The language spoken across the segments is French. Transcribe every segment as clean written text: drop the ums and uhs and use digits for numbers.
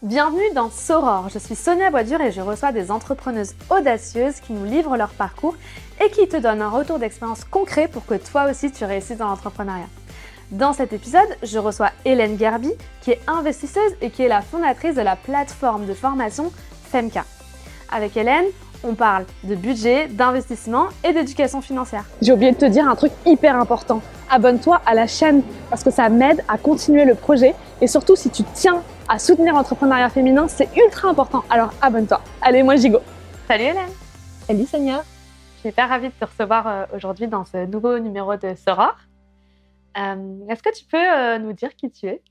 Bienvenue dans Soror, je suis Sonia Boisdur et je reçois des entrepreneuses audacieuses qui nous livrent leur parcours et qui te donnent un retour d'expérience concret pour que toi aussi tu réussisses dans l'entrepreneuriat. Dans cet épisode, je reçois Hélène Gerby qui est investisseuse et qui est la fondatrice de la plateforme de formation Femka. Avec Hélène, on parle de budget, d'investissement et d'éducation financière. J'ai oublié de te dire un truc hyper important. Abonne-toi à la chaîne parce que ça m'aide à continuer le projet et surtout si tu tiens à soutenir l'entrepreneuriat féminin, c'est ultra important. Alors abonne-toi. Allez, moi j'y go. Salut Hélène. Salut Sonia. Je suis hyper ravie de te recevoir aujourd'hui dans ce nouveau numéro de Soror. Est-ce que tu peux nous dire qui tu es ?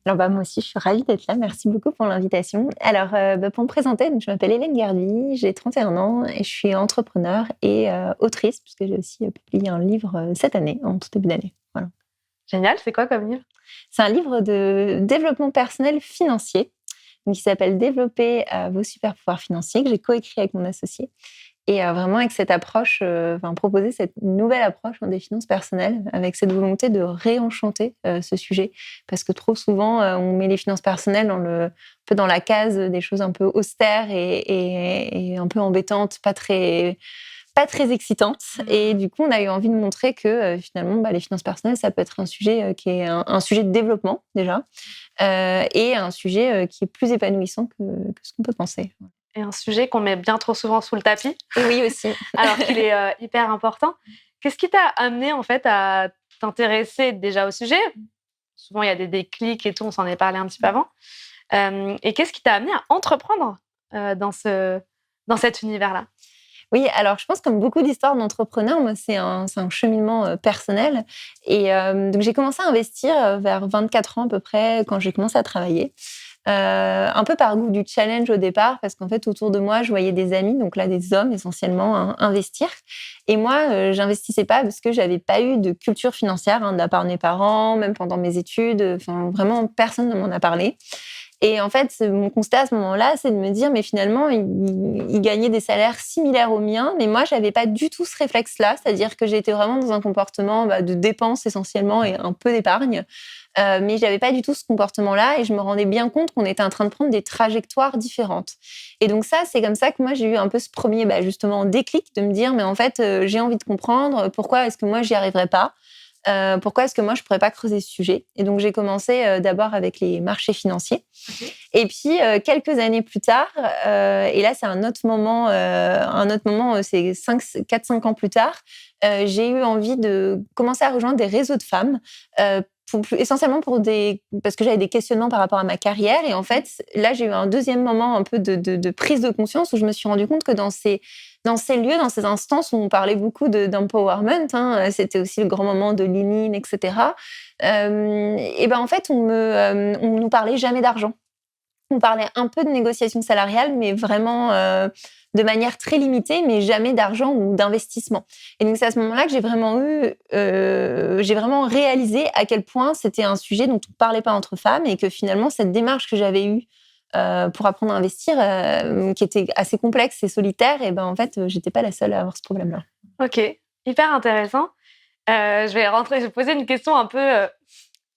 Alors moi aussi, je suis ravie d'être là. Merci beaucoup pour l'invitation. Alors, pour me présenter, je m'appelle Hélène Gerby, j'ai 31 ans et je suis entrepreneur et autrice, puisque j'ai aussi publié un livre cette année, en tout début d'année. Voilà. Génial, c'est quoi comme livre ? C'est un livre de développement personnel financier, qui s'appelle « Développer vos super pouvoirs financiers » que j'ai coécrit avec mon associé. Et vraiment avec cette approche, proposer cette nouvelle approche des finances personnelles, avec cette volonté de réenchanter ce sujet. Parce que trop souvent, on met les finances personnelles un peu dans la case des choses un peu austères et un peu embêtantes, pas très excitantes. Et du coup, on a eu envie de montrer que finalement, les finances personnelles, ça peut être un sujet qui est un sujet de développement déjà, et un sujet qui est plus épanouissant que ce qu'on peut penser. Et un sujet qu'on met bien trop souvent sous le tapis. Et oui, aussi. Alors qu'il est hyper important. Qu'est-ce qui t'a amené en fait à t'intéresser déjà au sujet ? Souvent, il y a des déclics et tout, on s'en est parlé un petit peu avant. Et qu'est-ce qui t'a amené à entreprendre dans cet univers-là ? Oui, alors je pense comme beaucoup d'histoires d'entrepreneurs, moi c'est un cheminement personnel. Et donc j'ai commencé à investir vers 24 ans à peu près, quand j'ai commencé à travailler. Un peu par goût du challenge au départ, parce qu'en fait, autour de moi, je voyais des amis, donc là, des hommes essentiellement, investir. Et moi, j'investissais pas parce que j'avais pas eu de culture financière, de la part de mes parents, même pendant mes études. Enfin, vraiment, personne ne m'en a parlé. Et en fait, mon constat à ce moment-là, c'est de me dire, mais finalement, ils gagnaient des salaires similaires aux miens, mais moi, j'avais pas du tout ce réflexe-là, c'est-à-dire que j'étais vraiment dans un comportement de dépenses essentiellement et un peu d'épargne. Mais j'avais pas du tout ce comportement-là et je me rendais bien compte qu'on était en train de prendre des trajectoires différentes. Et donc ça, c'est comme ça que moi, j'ai eu un peu ce premier, justement, déclic de me dire, mais en fait, j'ai envie de comprendre pourquoi est-ce que moi, j'y arriverais pas. Pourquoi est-ce que moi, je pourrais pas creuser ce sujet ? Et donc, j'ai commencé d'abord avec les marchés financiers. Okay. Et puis, quelques années plus tard, et là, c'est un autre moment, c'est 4-5 ans plus tard, j'ai eu envie de commencer à rejoindre des réseaux de femmes, essentiellement parce que j'avais des questionnements par rapport à ma carrière. Et en fait, là, j'ai eu un deuxième moment un peu de prise de conscience où je me suis rendu compte que dans ces lieux, dans ces instances où on parlait beaucoup d'empowerment, c'était aussi le grand moment de Lénine, etc. Et en fait, on nous parlait jamais d'argent. On parlait un peu de négociation salariale, mais vraiment de manière très limitée, mais jamais d'argent ou d'investissement. Et donc, c'est à ce moment-là que j'ai vraiment réalisé à quel point c'était un sujet dont on ne parlait pas entre femmes et que finalement, cette démarche que j'avais eue pour apprendre à investir, qui était assez complexe et solitaire, et en fait, j'étais pas la seule à avoir ce problème-là. Ok, hyper intéressant. Je vais poser une question un peu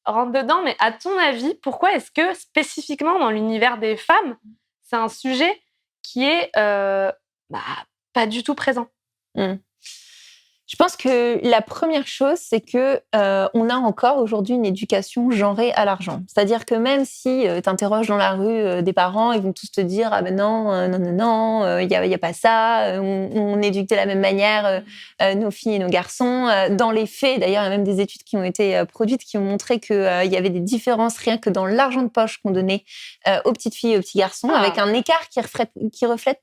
rentre dedans, mais à ton avis, pourquoi est-ce que spécifiquement dans l'univers des femmes, c'est un sujet qui est pas du tout présent ? Je pense que la première chose, c'est que on a encore aujourd'hui une éducation genrée à l'argent. C'est-à-dire que même si tu interroges dans la rue des parents, ils vont tous te dire ah ben non, il y a pas ça, on éduque de la même manière nos filles et nos garçons. Dans les faits, d'ailleurs, il y a même des études qui ont été produites qui ont montré que il y avait des différences rien que dans l'argent de poche qu'on donnait aux petites filles et aux petits garçons, avec un écart qui reflète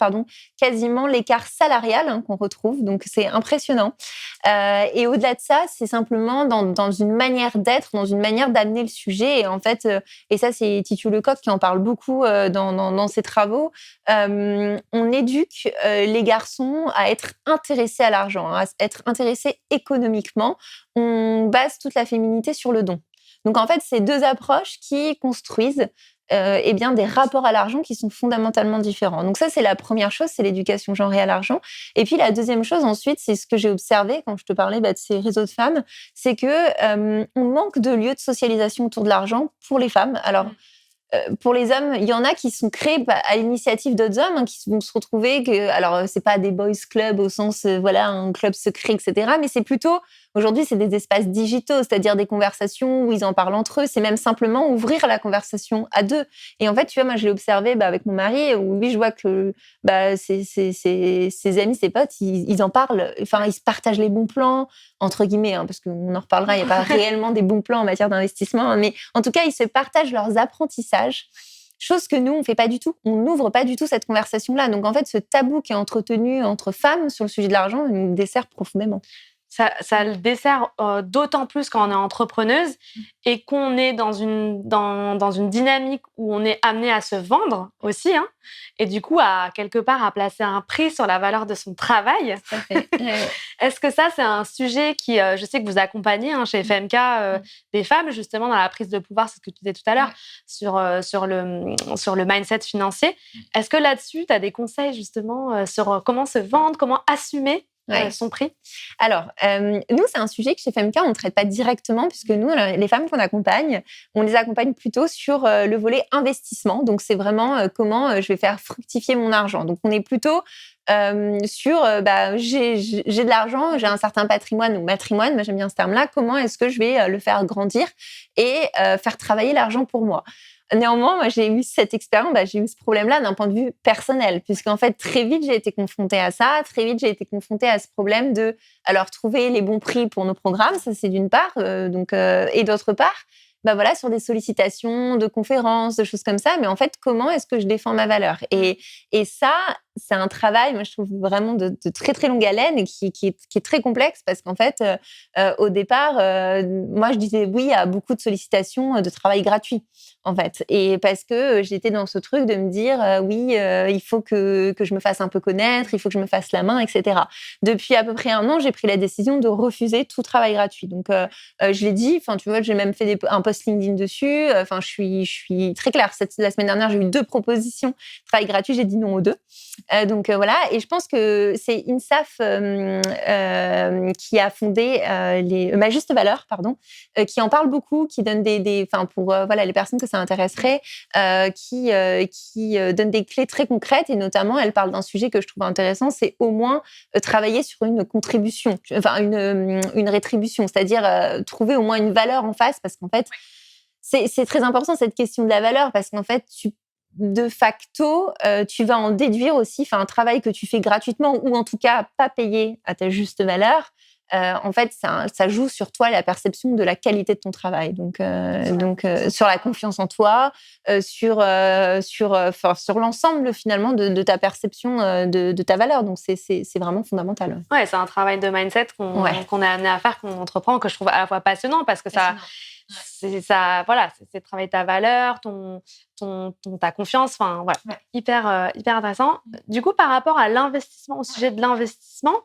quasiment l'écart salarial qu'on retrouve. Donc c'est impressionnant. Et au-delà de ça, c'est simplement dans une manière d'être, dans une manière d'amener le sujet. Et en fait, et ça, c'est Titu Lecoq qui en parle beaucoup dans ses travaux, on éduque les garçons à être intéressés à l'argent, à être intéressés économiquement. On base toute la féminité sur le don. Donc, en fait, c'est deux approches qui construisent des rapports à l'argent qui sont fondamentalement différents. Donc ça, c'est la première chose, c'est l'éducation genrée à l'argent. Et puis la deuxième chose, ensuite, c'est ce que j'ai observé quand je te parlais de ces réseaux de femmes, c'est que on manque de lieux de socialisation autour de l'argent pour les femmes. Alors, pour les hommes, il y en a qui sont créés à l'initiative d'autres hommes, qui vont se retrouver alors c'est pas des boys clubs au sens voilà un club secret, etc. Mais c'est plutôt aujourd'hui c'est des espaces digitaux, c'est-à-dire des conversations où ils en parlent entre eux. C'est même simplement ouvrir la conversation à deux. Et en fait, tu vois, moi je l'ai observé avec mon mari où lui je vois que ses amis, ses potes, ils en parlent. Enfin, ils se partagent les bons plans entre guillemets, parce qu'on en reparlera. Il n'y a pas réellement des bons plans en matière d'investissement, mais en tout cas, ils se partagent leurs apprentissages. Chose que nous, on fait pas du tout. On n'ouvre pas du tout cette conversation-là. Donc, en fait, ce tabou qui est entretenu entre femmes sur le sujet de l'argent nous dessert profondément. Ça le dessert d'autant plus quand on est entrepreneuse et qu'on est dans une dynamique où on est amené à se vendre aussi, et du coup, quelque part, à placer un prix sur la valeur de son travail. Tout à fait. Est-ce que ça, c'est un sujet qui, je sais que vous accompagnez chez FMK des femmes, justement, dans la prise de pouvoir, c'est ce que tu disais tout à l'heure, sur le mindset financier. Est-ce que là-dessus, tu as des conseils, justement, sur comment se vendre, comment assumer son prix? Alors, nous, c'est un sujet que chez FMK, on ne traite pas directement, puisque nous, les femmes qu'on accompagne, on les accompagne plutôt sur le volet investissement. Donc, c'est vraiment comment je vais faire fructifier mon argent. Donc, on est plutôt sur j'ai de l'argent, j'ai un certain patrimoine ou matrimoine, moi j'aime bien ce terme-là, comment est-ce que je vais le faire grandir et faire travailler l'argent pour moi. Néanmoins, moi, j'ai eu cette expérience, j'ai eu ce problème-là d'un point de vue personnel, puisqu'en fait, très vite, j'ai été confrontée à ça. Très vite, j'ai été confrontée à ce problème de, alors, trouver les bons prix pour nos programmes, ça, c'est d'une part, et d'autre part, sur des sollicitations de conférences, de choses comme ça. Mais en fait, comment est-ce que je défends ma valeur ? Et ça, c'est un travail, moi, je trouve vraiment de très, très longue haleine et qui est très complexe parce qu'en fait, au départ, moi, je disais oui à beaucoup de sollicitations de travail gratuit, en fait. Et parce que j'étais dans ce truc de me dire il faut que je me fasse un peu connaître, il faut que je me fasse la main, etc. Depuis à peu près 1 an, j'ai pris la décision de refuser tout travail gratuit. Donc, je l'ai dit, tu vois, j'ai même fait un post LinkedIn dessus. Je suis très claire. La semaine dernière, j'ai eu 2 propositions de travail gratuit. J'ai dit non aux 2. Donc voilà, et je pense que c'est INSAF qui a fondé Ma Juste Valeur, qui en parle beaucoup, qui donne pour les personnes que ça intéresserait, qui donne des clés très concrètes, et notamment elle parle d'un sujet que je trouve intéressant, c'est au moins travailler sur une contribution, une rétribution, c'est-à-dire trouver au moins une valeur en face, parce qu'en fait c'est très important cette question de la valeur, parce qu'en fait de facto, tu vas en déduire aussi un travail que tu fais gratuitement ou en tout cas pas payé à ta juste valeur. En fait, ça joue sur toi la perception de la qualité de ton travail. Donc sur la confiance en toi, sur l'ensemble finalement de ta perception de ta valeur. Donc c'est vraiment fondamental. Ouais, c'est un travail de mindset qu'on est amené à faire, qu'on entreprend, que je trouve à la fois passionnant parce que c'est travailler ta valeur, ta confiance, hyper intéressant. Du coup, par rapport à l'investissement, au sujet de l'investissement,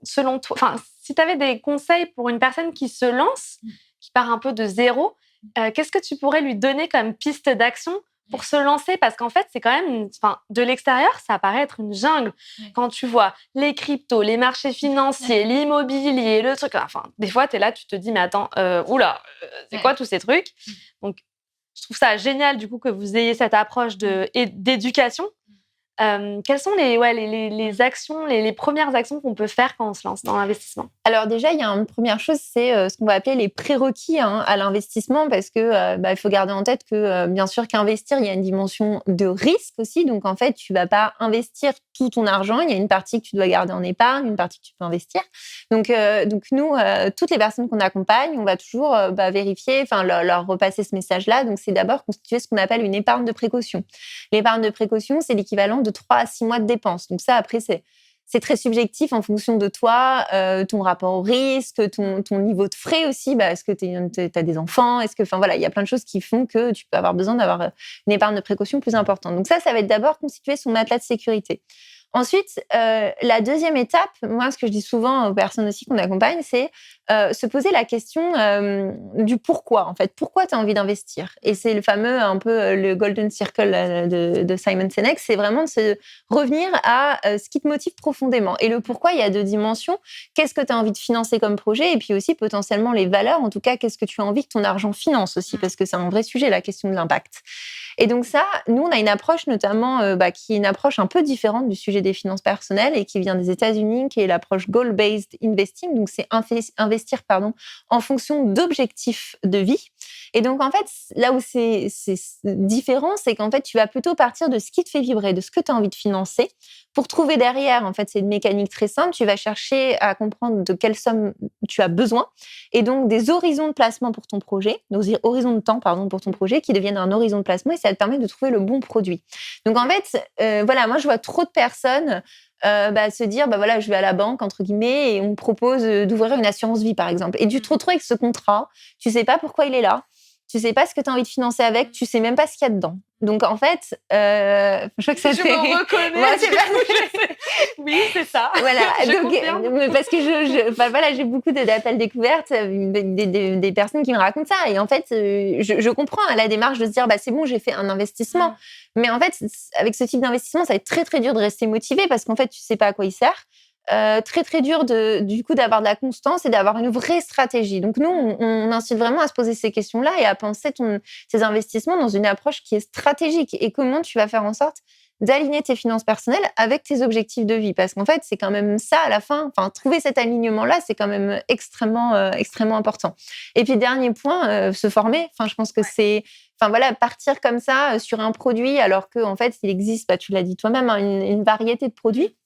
selon toi, si tu avais des conseils pour une personne qui se lance, qui part un peu de zéro, qu'est-ce que tu pourrais lui donner comme piste d'action pour se lancer? Parce qu'en fait, c'est quand même, de l'extérieur, ça paraît être une jungle. Quand tu vois les cryptos, les marchés financiers, l'immobilier, le truc, des fois, tu es là, tu te dis, mais attends, c'est quoi tous ces trucs? Donc, je trouve ça génial, du coup, que vous ayez cette approche d'éducation. Quelles sont les actions, les premières actions qu'on peut faire quand on se lance dans l'investissement? Alors déjà, il y a une première chose, c'est ce qu'on va appeler les prérequis à l'investissement, parce que il faut garder en tête que bien sûr qu'investir, il y a une dimension de risque aussi. Donc en fait, tu vas pas investir tout ton argent. Il y a une partie que tu dois garder en épargne, une partie que tu peux investir. Donc nous, toutes les personnes qu'on accompagne, on va toujours vérifier, leur repasser ce message-là. Donc c'est d'abord constituer ce qu'on appelle une épargne de précaution. L'épargne de précaution, c'est l'équivalent de 3 à 6 mois de dépenses. Donc ça, après, c'est très subjectif en fonction de toi, ton rapport au risque, ton niveau de frais aussi, est-ce que tu as des enfants, il y a plein de choses qui font que tu peux avoir besoin d'avoir une épargne de précaution plus importante. Donc ça va être d'abord constituer son matelas de sécurité. Ensuite, la deuxième étape, moi, ce que je dis souvent aux personnes aussi qu'on accompagne, c'est se poser la question du pourquoi, en fait. Pourquoi tu as envie d'investir? Et c'est le fameux, un peu, le golden circle de Simon Sinek, c'est vraiment de se revenir à ce qui te motive profondément. Et le pourquoi, il y a 2 dimensions. Qu'est-ce que tu as envie de financer comme projet? Et puis aussi, potentiellement, les valeurs. En tout cas, qu'est-ce que tu as envie que ton argent finance aussi? Parce que c'est un vrai sujet, la question de l'impact. Et donc ça, nous, on a une approche notamment qui est une approche un peu différente du sujet des finances personnelles et qui vient des États-Unis, qui est l'approche goal-based investing. Donc, c'est investir en fonction d'objectifs de vie. Et donc, en fait, là où c'est différent, c'est qu'en fait, tu vas plutôt partir de ce qui te fait vibrer, de ce que tu as envie de financer. Pour trouver derrière, en fait, c'est une mécanique très simple. Tu vas chercher à comprendre de quelle somme tu as besoin et donc des horizons de placement pour ton projet, des horizons de temps, pardon, pour ton projet qui deviennent un horizon de placement et ça te permet de trouver le bon produit. Donc, en fait, voilà, moi, je vois trop de personnes se dire, voilà, je vais à la banque, entre guillemets, et on me propose d'ouvrir une assurance vie, par exemple. Et tu te retrouves avec ce contrat, tu sais pas pourquoi il est là, tu sais pas ce que tu as envie de financer avec, tu sais même pas ce qu'il y a dedans. Donc, en fait, je vois que ça Je me reconnais. Moi, c'est pas... Oui, c'est ça. Voilà, Je donc, confirme. parce que voilà, j'ai beaucoup d'appels découvertes, des personnes qui me racontent ça. Et en fait, je comprends la démarche de se dire, c'est bon, j'ai fait un investissement. Mais en fait, avec ce type d'investissement, ça va être très, très dur de rester motivé parce qu'en fait, tu sais pas à quoi il sert. Très, très dur du coup d'avoir de la constance et d'avoir une vraie stratégie. Donc, nous, on incite vraiment à se poser ces questions-là et à penser tes investissements dans une approche qui est stratégique. Et comment tu vas faire en sorte d'aligner tes finances personnelles avec tes objectifs de vie. Parce qu'en fait, c'est quand même ça à la fin. Enfin, trouver cet alignement-là, c'est quand même extrêmement important. Et puis, dernier point, se former. Enfin, je pense que c'est... Enfin, voilà, partir comme ça sur un produit alors qu'en fait, il existe, tu l'as dit toi-même, une variété de produits.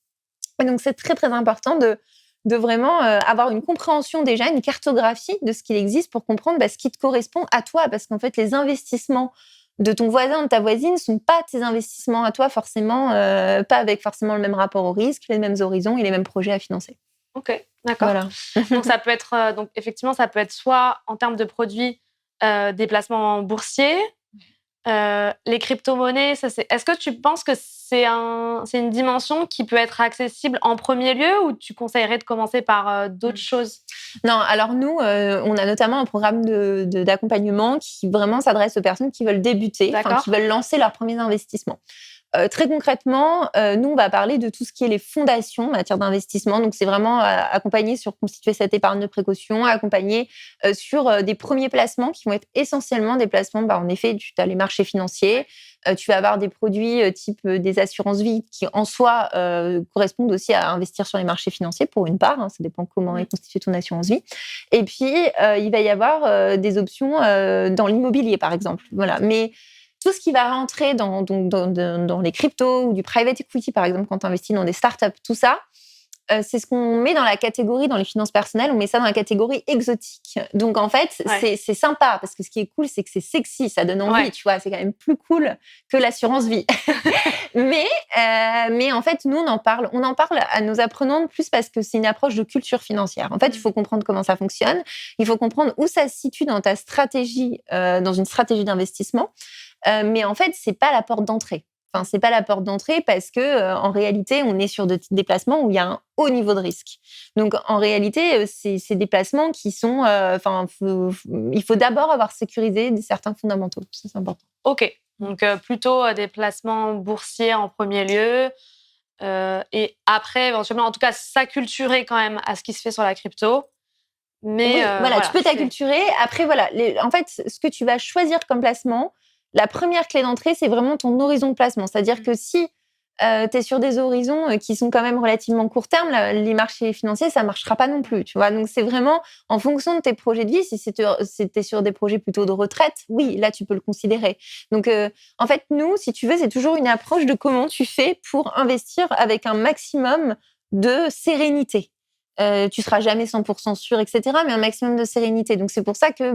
Et donc, c'est très, très important de vraiment avoir une compréhension déjà, une cartographie de ce qu'il existe pour comprendre ce qui te correspond à toi. Parce qu'en fait, les investissements de ton voisin, de ta voisine, ne sont pas tes investissements à toi forcément, pas avec forcément le même rapport au risque, les mêmes horizons et les mêmes projets à financer. Ok, d'accord. Voilà. Donc, ça peut être, donc effectivement, ça peut être soit en termes de produits, des placements boursiers, les crypto-monnaies, ça c'est... Est-ce que tu penses que c'est une dimension qui peut être accessible en premier lieu ou tu conseillerais de commencer par d'autres choses? Non, alors nous, on a notamment un programme d'accompagnement qui vraiment s'adresse aux personnes qui veulent débuter, qui veulent lancer leurs premiers investissements. Très concrètement, nous, on va parler de tout ce qui est les fondations en matière d'investissement. Donc, c'est vraiment accompagner sur constituer cette épargne de précaution, accompagner sur des premiers placements qui vont être essentiellement des placements. En effet, tu as les marchés financiers, tu vas avoir des produits type des assurances vie qui, en soi, correspondent aussi à investir sur les marchés financiers pour une part. Ça dépend comment est constituée ton assurance vie. Et puis, il va y avoir des options dans l'immobilier, par exemple. Voilà. Mais tout ce qui va rentrer dans les cryptos ou du private equity, par exemple, quand tu investis dans des startups, tout ça, c'est ce qu'on met dans la catégorie, dans les finances personnelles, on met ça dans la catégorie exotique. Donc, en fait, c'est sympa parce que ce qui est cool, c'est que c'est sexy, ça donne envie, tu vois, c'est quand même plus cool que l'assurance vie. mais en fait, nous, on en parle à nos apprenantes plus parce que c'est une approche de culture financière. En fait, il faut comprendre comment ça fonctionne, il faut comprendre où ça se situe dans ta stratégie, dans une stratégie d'investissement. Mais en fait, c'est pas la porte d'entrée. Enfin, c'est pas la porte d'entrée parce que en réalité, on est sur des placements où il y a un haut niveau de risque. Donc, en réalité, c'est des placements qui sont... il faut d'abord avoir sécurisé certains fondamentaux. Ça, c'est important. Ok. Donc, plutôt des placements boursiers en premier lieu. Et après, éventuellement, en tout cas, s'acculturer quand même à ce qui se fait sur la crypto. Mais oui, tu peux t'acculturer. Après, voilà, en fait, ce que tu vas choisir comme placement, la première clé d'entrée, c'est vraiment ton horizon de placement. C'est-à-dire que si tu es sur des horizons qui sont quand même relativement court terme, les marchés financiers, ça ne marchera pas non plus. Tu vois. Donc, c'est vraiment en fonction de tes projets de vie. Si tu es sur des projets plutôt de retraite, oui, là, tu peux le considérer. Donc, en fait, nous, si tu veux, c'est toujours une approche de comment tu fais pour investir avec un maximum de sérénité. Tu seras jamais 100% sûr, etc., mais un maximum de sérénité. Donc, c'est pour ça que,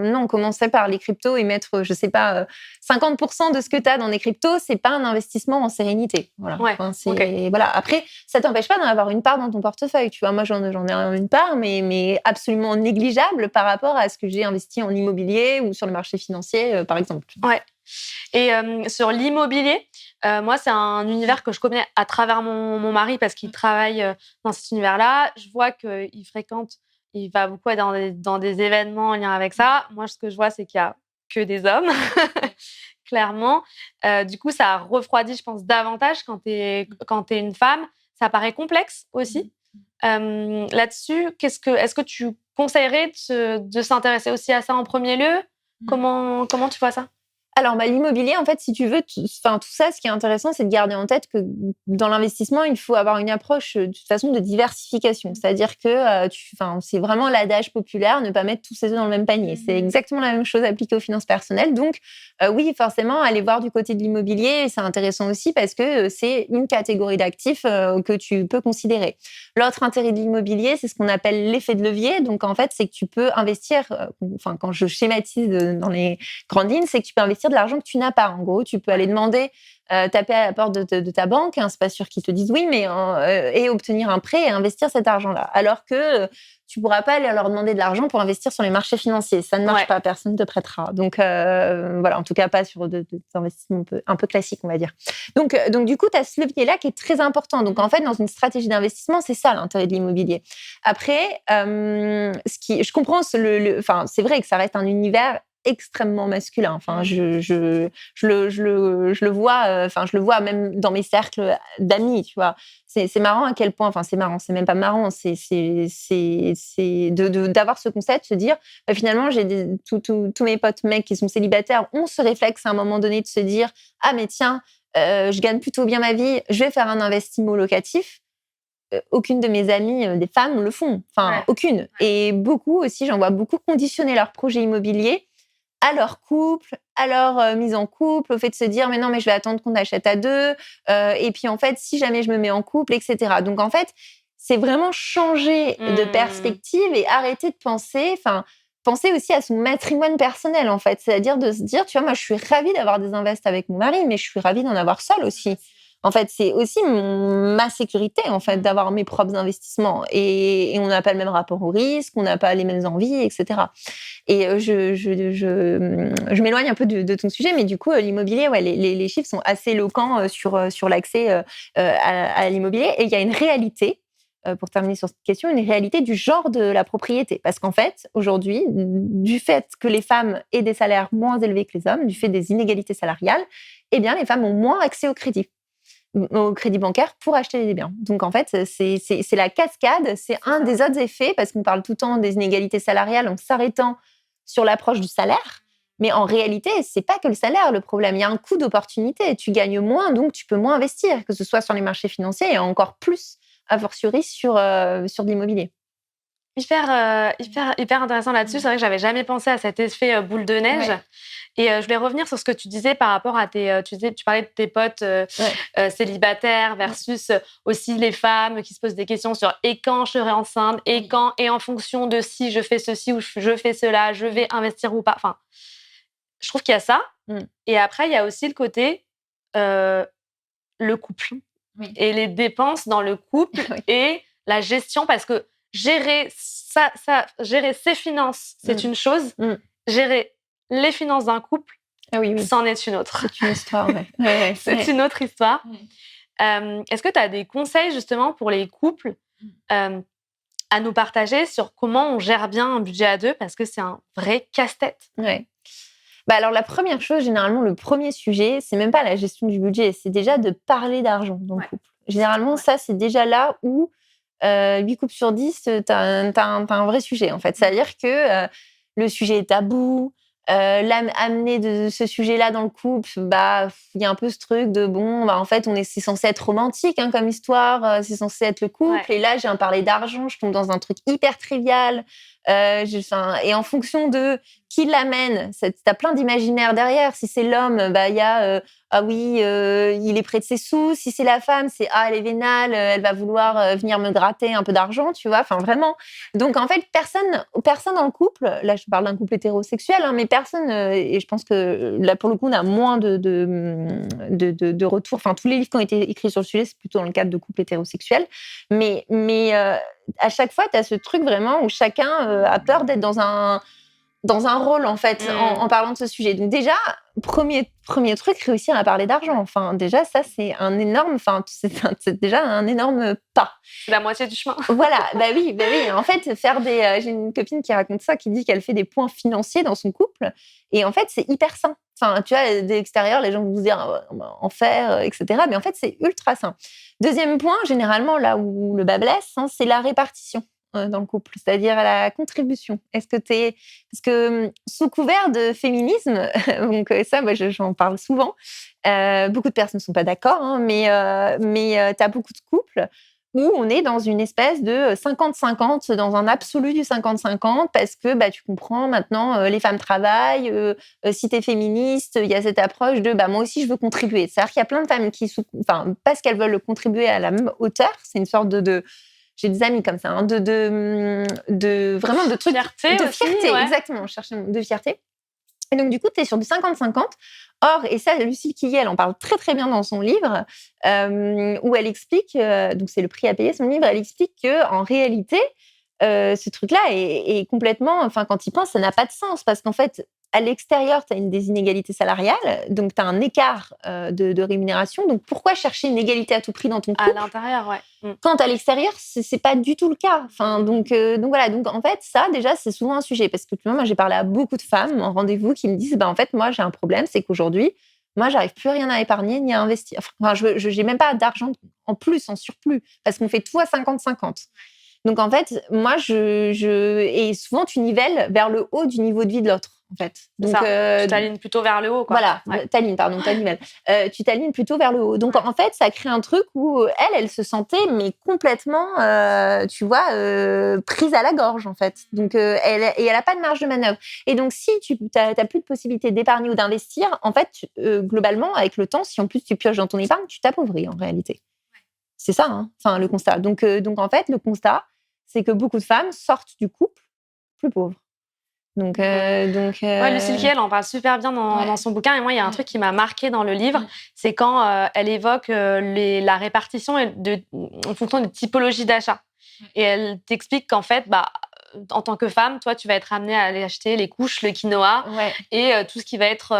non, on commençait par les cryptos et mettre, 50% de ce que tu as dans les cryptos, c'est pas un investissement en sérénité. Voilà. Voilà. Après, ça t'empêche pas d'en avoir une part dans ton portefeuille. Tu vois, moi, j'en ai une part, mais absolument négligeable par rapport à ce que j'ai investi en immobilier ou sur le marché financier, par exemple. Ouais. Et sur l'immobilier, moi, c'est un univers que je connais à travers mon mari parce qu'il travaille dans cet univers-là. Je vois qu'il fréquente il va beaucoup être dans des événements en lien avec ça. Moi, ce que je vois, c'est qu'il y a que des hommes, clairement. Du coup, ça refroidit, je pense, davantage quand t'es une femme. Ça paraît complexe aussi. Là-dessus, est-ce que tu conseillerais de s'intéresser aussi à ça en premier lieu? Comment tu vois ça? Alors, l'immobilier, en fait, si tu veux, tout ça, ce qui est intéressant, c'est de garder en tête que dans l'investissement, il faut avoir une approche de toute façon de diversification. C'est-à-dire que c'est vraiment l'adage populaire, ne pas mettre tous ses œufs dans le même panier. C'est exactement la même chose appliquée aux finances personnelles. Donc, oui, forcément, aller voir du côté de l'immobilier, c'est intéressant aussi parce que c'est une catégorie d'actifs que tu peux considérer. L'autre intérêt de l'immobilier, c'est ce qu'on appelle l'effet de levier. Donc, en fait, c'est que tu peux investir, quand je schématise dans les grandes lignes, c'est que tu peux investir de l'argent que tu n'as pas. En gros, tu peux aller demander, taper à la porte de ta banque, hein, c'est pas sûr qu'ils te disent oui, mais et obtenir un prêt et investir cet argent-là. Alors que tu pourras pas aller leur demander de l'argent pour investir sur les marchés financiers. Ça ne marche pas, personne ne te prêtera. Donc voilà, en tout cas pas sur des investissements un peu classiques, on va dire. Donc du coup, tu as ce levier-là qui est très important. Donc en fait, dans une stratégie d'investissement, c'est ça l'intérêt de l'immobilier. Après, je comprends, c'est vrai que ça reste un univers extrêmement masculin. Enfin, je le vois. Je le vois même dans mes cercles d'amis. Tu vois, c'est marrant à quel point. Enfin, c'est marrant. C'est même pas marrant. C'est d'avoir ce concept, se dire finalement, j'ai tous mes potes mecs qui sont célibataires ont ce réflexe à un moment donné de se dire ah mais tiens, je gagne plutôt bien ma vie, je vais faire un investissement locatif. Aucune de mes amies, des femmes, le font. Enfin, aucune. Et beaucoup aussi, j'en vois beaucoup conditionner leur projet immobilier à leur couple, à leur mise en couple, au fait de se dire « mais non, mais je vais attendre qu'on achète à deux et puis en fait, si jamais je me mets en couple, etc. » Donc en fait, c'est vraiment changer de perspective et arrêter de penser aussi à son matrimoine personnel, en fait. C'est-à-dire de se dire, tu vois, moi, je suis ravie d'avoir des invests avec mon mari, mais je suis ravie d'en avoir seule aussi. En fait, c'est aussi ma sécurité, en fait, d'avoir mes propres investissements. Et on n'a pas le même rapport au risque, on n'a pas les mêmes envies, etc. Et je m'éloigne un peu de ton sujet, mais du coup, l'immobilier, les chiffres sont assez éloquents sur l'accès à l'immobilier. Et il y a une réalité, pour terminer sur cette question, une réalité du genre de la propriété. Parce qu'en fait, aujourd'hui, du fait que les femmes aient des salaires moins élevés que les hommes, du fait des inégalités salariales, eh bien, les femmes ont moins accès au crédit bancaire pour acheter des biens. Donc, en fait, c'est la cascade, c'est un des autres effets, parce qu'on parle tout le temps des inégalités salariales en s'arrêtant sur l'approche du salaire. Mais en réalité, c'est pas que le salaire le problème. Il y a un coût d'opportunité. Tu gagnes moins, donc tu peux moins investir, que ce soit sur les marchés financiers et encore plus, a fortiori, sur de l'immobilier. Hyper intéressant là-dessus. C'est vrai que j'avais jamais pensé à cet effet boule de neige. Ouais. Et je voulais revenir sur ce que tu disais par rapport à tu parlais de tes potes célibataires versus aussi les femmes qui se posent des questions sur et quand je serai enceinte, et quand, et en fonction de si je fais ceci ou je fais cela, je vais investir ou pas. Enfin, je trouve qu'il y a ça. Et après, il y a aussi le côté le couple et les dépenses dans le couple et la gestion, parce que gérer ses finances, c'est une chose. Gérer les finances d'un couple, c'en est une autre. C'est une histoire, c'est une autre histoire. Est-ce que tu as des conseils justement pour les couples à nous partager sur comment on gère bien un budget à deux, parce que c'est un vrai casse-tête. Alors, la première chose, généralement, le premier sujet, c'est même pas la gestion du budget, c'est déjà de parler d'argent dans le couple. Généralement, ça, c'est déjà là où 8 couples sur 10, t'as un vrai sujet, en fait. C'est-à-dire que le sujet est tabou, amener de ce sujet-là dans le couple, il y a un peu ce truc de en fait, c'est censé être romantique comme histoire, c'est censé être le couple. Et là, j'ai parlé d'argent, je tombe dans un truc hyper trivial. Et en fonction de qui l'amène, t'as plein d'imaginaires derrière. Si c'est l'homme, il y a il est près de ses sous. Si c'est la femme, c'est elle est vénale, elle va vouloir venir me gratter un peu d'argent, tu vois. Enfin, vraiment. Donc, en fait, personne dans le couple, là, je parle d'un couple hétérosexuel, mais personne, et je pense que là, pour le coup, on a moins de retours. Enfin, tous les livres qui ont été écrits sur le sujet, c'est plutôt dans le cadre de couples hétérosexuels. Mais à chaque fois, tu as ce truc vraiment où chacun a peur d'être dans dans un rôle, en fait, en parlant de ce sujet. Donc déjà, premier truc, réussir à parler d'argent. Enfin, déjà, ça, c'est un énorme... Enfin, c'est déjà un énorme pas. C'est la moitié du chemin. Voilà, bah oui. En fait, faire des... j'ai une copine qui raconte ça, qui dit qu'elle fait des points financiers dans son couple. Et en fait, c'est hyper sain. Enfin, tu vois, de l'extérieur, les gens vont se dire on va en faire, etc. Mais en fait, c'est ultra sain. Deuxième point, généralement, là où le bas blesse, c'est la répartition dans le couple, c'est-à-dire la contribution. Est-ce que parce que sous couvert de féminisme, donc ça, moi, j'en parle souvent. Beaucoup de personnes ne sont pas d'accord, mais tu as beaucoup de couples où on est dans une espèce de 50-50, dans un absolu du 50-50, parce que tu comprends maintenant, les femmes travaillent, si tu es féministe, il y a cette approche de moi aussi je veux contribuer. C'est-à-dire qu'il y a plein de femmes qui, parce qu'elles veulent contribuer à la même hauteur, c'est une sorte de j'ai des amis comme ça, vraiment de trucs... Fierté de aussi, fierté, ouais. exactement, je cherchais le mot, de fierté. Et donc, du coup, tu es sur du 50-50. Or, et ça, Lucille Quillet, elle en parle très, très bien dans son livre, où elle explique, donc c'est le prix à payer, son livre, elle explique qu'en réalité, ce truc-là est complètement... Enfin, quand il pense, ça n'a pas de sens, parce qu'en fait, à l'extérieur, tu as des inégalités salariales, donc tu as un écart de rémunération. Donc, pourquoi chercher une égalité à tout prix dans ton couple ? À l'intérieur, ouais. Quand à l'extérieur, c'est pas du tout le cas. Enfin, donc voilà. Donc en fait, ça déjà, c'est souvent un sujet, parce que tu vois, moi, j'ai parlé à beaucoup de femmes en rendez-vous qui me disent, en fait, moi, j'ai un problème, c'est qu'aujourd'hui, moi, j'arrive plus rien à épargner ni à investir. Enfin, je j'ai même pas d'argent en plus, en surplus, parce qu'on fait tout à 50-50. Donc en fait, moi, et souvent, tu nivelles vers le haut du niveau de vie de l'autre. En fait. Donc, tu t'alignes plutôt vers le haut, quoi. Voilà, Ouais. t'alignes tu t'alignes plutôt vers le haut. Donc, en fait, ça crée un truc où elle se sentait, mais complètement, tu vois, prise à la gorge, en fait. Donc, elle a pas de marge de manœuvre. Et donc, si tu n'as plus de possibilité d'épargner ou d'investir, en fait, globalement, avec le temps, si en plus tu pioches dans ton épargne, tu t'appauvris, en réalité. C'est ça, enfin, le constat. Donc, en fait, le constat, c'est que beaucoup de femmes sortent du couple plus pauvres. Donc, Ouais, Lucille Quillet, elle en parle super bien dans son bouquin. Et moi, il y a un truc qui m'a marqué dans le livre, c'est quand elle évoque la répartition en fonction des typologies d'achat. Et elle t'explique qu'en fait, en tant que femme, toi, tu vas être amenée à aller acheter les couches, le quinoa et tout ce qui va être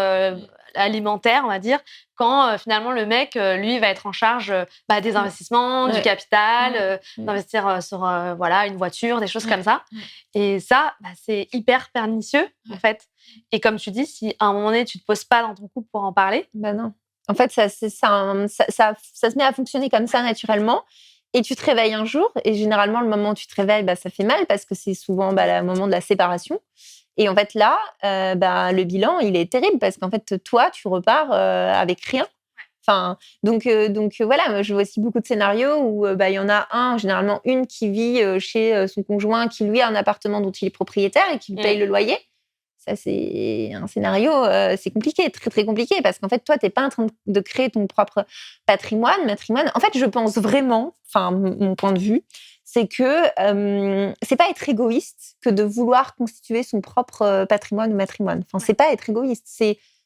alimentaire, on va dire, quand finalement le mec, lui, va être en charge des investissements, du capital, d'investir sur une voiture, des choses comme ça. Et ça, c'est hyper pernicieux, en fait. Et comme tu dis, si à un moment donné, tu ne te poses pas dans ton couple pour en parler... non. En fait, ça se met à fonctionner comme ça naturellement. Et tu te réveilles un jour, et généralement, le moment où tu te réveilles, ça fait mal, parce que c'est souvent le moment de la séparation. Et en fait, là, le bilan, il est terrible, parce qu'en fait, toi, tu repars avec rien. Enfin, donc voilà, moi, je vois aussi beaucoup de scénarios où il y en a généralement une qui vit chez son conjoint, qui lui a un appartement dont il est propriétaire et qui lui paye le loyer. Ça, c'est un scénario, c'est compliqué, très, très compliqué, parce qu'en fait, toi, tu n'es pas en train de créer ton propre matrimoine. En fait, je pense vraiment, mon point de vue, c'est que c'est pas être égoïste que de vouloir constituer son propre patrimoine ou matrimoine. Enfin, c'est pas être égoïste,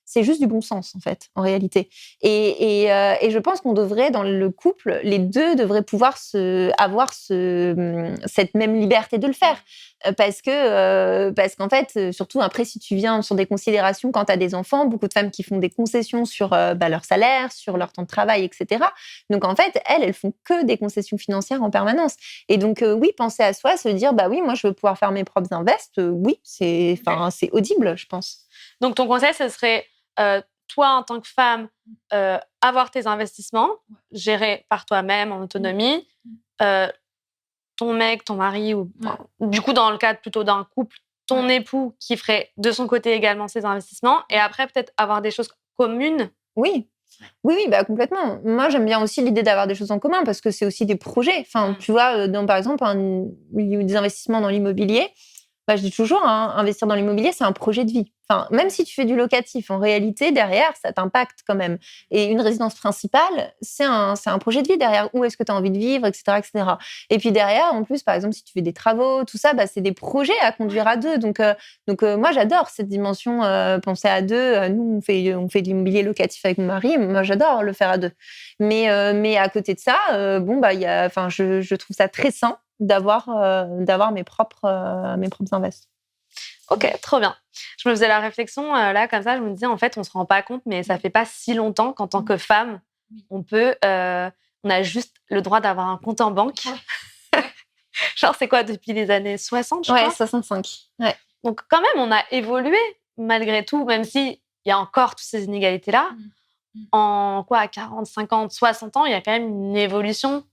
c'est juste du bon sens, en fait, en réalité. Et je pense qu'on devrait, dans le couple, les deux devraient pouvoir avoir cette même liberté de le faire. Parce qu'en fait, surtout après, si tu viens sur des considérations quand tu as des enfants, beaucoup de femmes qui font des concessions sur leur salaire, sur leur temps de travail, etc. Donc en fait, elles font que des concessions financières en permanence. Et donc oui, penser à soi, se dire oui, moi je veux pouvoir faire mes propres invests, oui, c'est audible, je pense. Donc ton conseil, ce serait toi en tant que femme, avoir tes investissements gérés par toi-même en autonomie. Ton mec, ton mari, ou du coup, dans le cadre plutôt d'un couple, ton époux qui ferait de son côté également ses investissements, et après, peut-être avoir des choses communes. Oui, complètement. Moi, j'aime bien aussi l'idée d'avoir des choses en commun, parce que c'est aussi des projets. Enfin, tu vois, par exemple, des investissements dans l'immobilier, je dis toujours, investir dans l'immobilier, c'est un projet de vie. Enfin, même si tu fais du locatif, en réalité, derrière, ça t'impacte quand même. Et une résidence principale, c'est un projet de vie derrière. Où est-ce que tu as envie de vivre, etc., etc. Et puis derrière, en plus, par exemple, si tu fais des travaux, tout ça, c'est des projets à conduire à deux. Donc moi, j'adore cette dimension, penser à deux. Nous, on fait de l'immobilier locatif avec mon mari. Moi, j'adore le faire à deux. Mais à côté de ça, je trouve ça très sain d'avoir mes propres invests. Ok, trop bien. Je me faisais la réflexion là, comme ça, je me disais, en fait, on se rend pas compte, mais ça fait pas si longtemps qu'en tant que femme, on a juste le droit d'avoir un compte en banque. Genre, c'est quoi, depuis les années 60, je crois? 65. Ouais. Donc, quand même, on a évolué, malgré tout, même s'il y a encore toutes ces inégalités-là. En quoi, à 40, 50, 60 ans, il y a quand même une évolution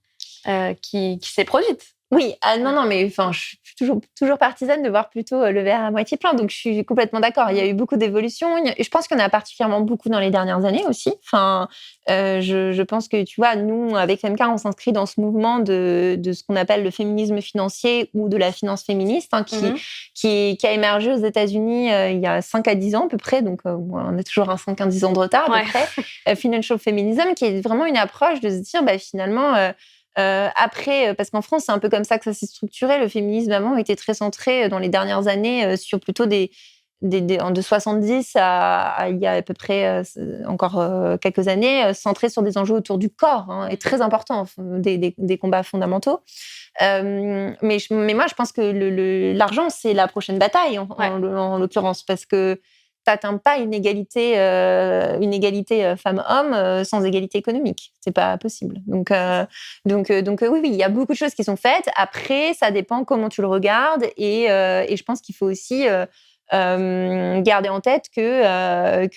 qui s'est produite. Oui, non, mais enfin, je suis toujours partisane de voir plutôt le verre à moitié plein. Donc, je suis complètement d'accord. Il y a eu beaucoup d'évolutions. Je pense qu'il y en a particulièrement beaucoup dans les dernières années aussi. Enfin, je pense que, tu vois, nous, avec FMK, on s'inscrit dans ce mouvement de ce qu'on appelle le féminisme financier ou de la finance féministe, qui a émergé aux États-Unis il y a 5 à 10 ans à peu près. Donc, on a toujours un 5 à 10 ans de retard à peu près. Financial feminism, qui est vraiment une approche de se dire, finalement... après, parce qu'en France, c'est un peu comme ça que ça s'est structuré. Le féminisme avant était très centré dans les dernières années sur plutôt de 70 à il y a à peu près encore quelques années, centré sur des enjeux autour du corps, et très importants, des combats fondamentaux. Mais moi, je pense que l'argent, c'est la prochaine bataille, en l'occurrence, parce que t'atteins pas une égalité femmes-hommes sans égalité économique. C'est pas possible. Donc, oui, il y a beaucoup de choses qui sont faites. Après, ça dépend comment tu le regardes. Et je pense qu'il faut aussi garder en tête qu'il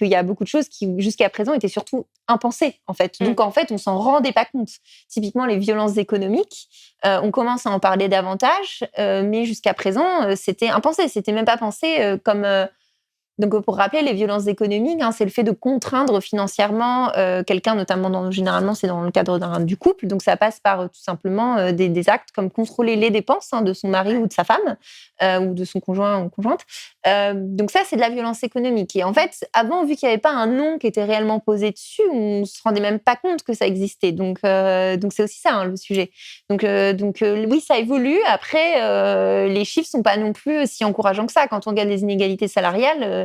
y a beaucoup de choses qui, jusqu'à présent, étaient surtout impensées, en fait. Donc, en fait, on s'en rendait pas compte. Typiquement, les violences économiques, on commence à en parler davantage, mais jusqu'à présent, c'était impensé. C'était même pas pensé comme... Donc, pour rappeler, les violences économiques, c'est le fait de contraindre financièrement quelqu'un, notamment généralement, c'est dans le cadre du couple. Donc, ça passe par tout simplement des actes comme contrôler les dépenses de son mari ou de sa femme ou de son conjoint ou conjointe. Donc, ça, c'est de la violence économique. Et en fait, avant, vu qu'il n'y avait pas un nom qui était réellement posé dessus, on ne se rendait même pas compte que ça existait. Donc c'est aussi ça, le sujet. Donc, oui, ça évolue. Après, les chiffres ne sont pas non plus si encourageants que ça. Quand on regarde les inégalités salariales,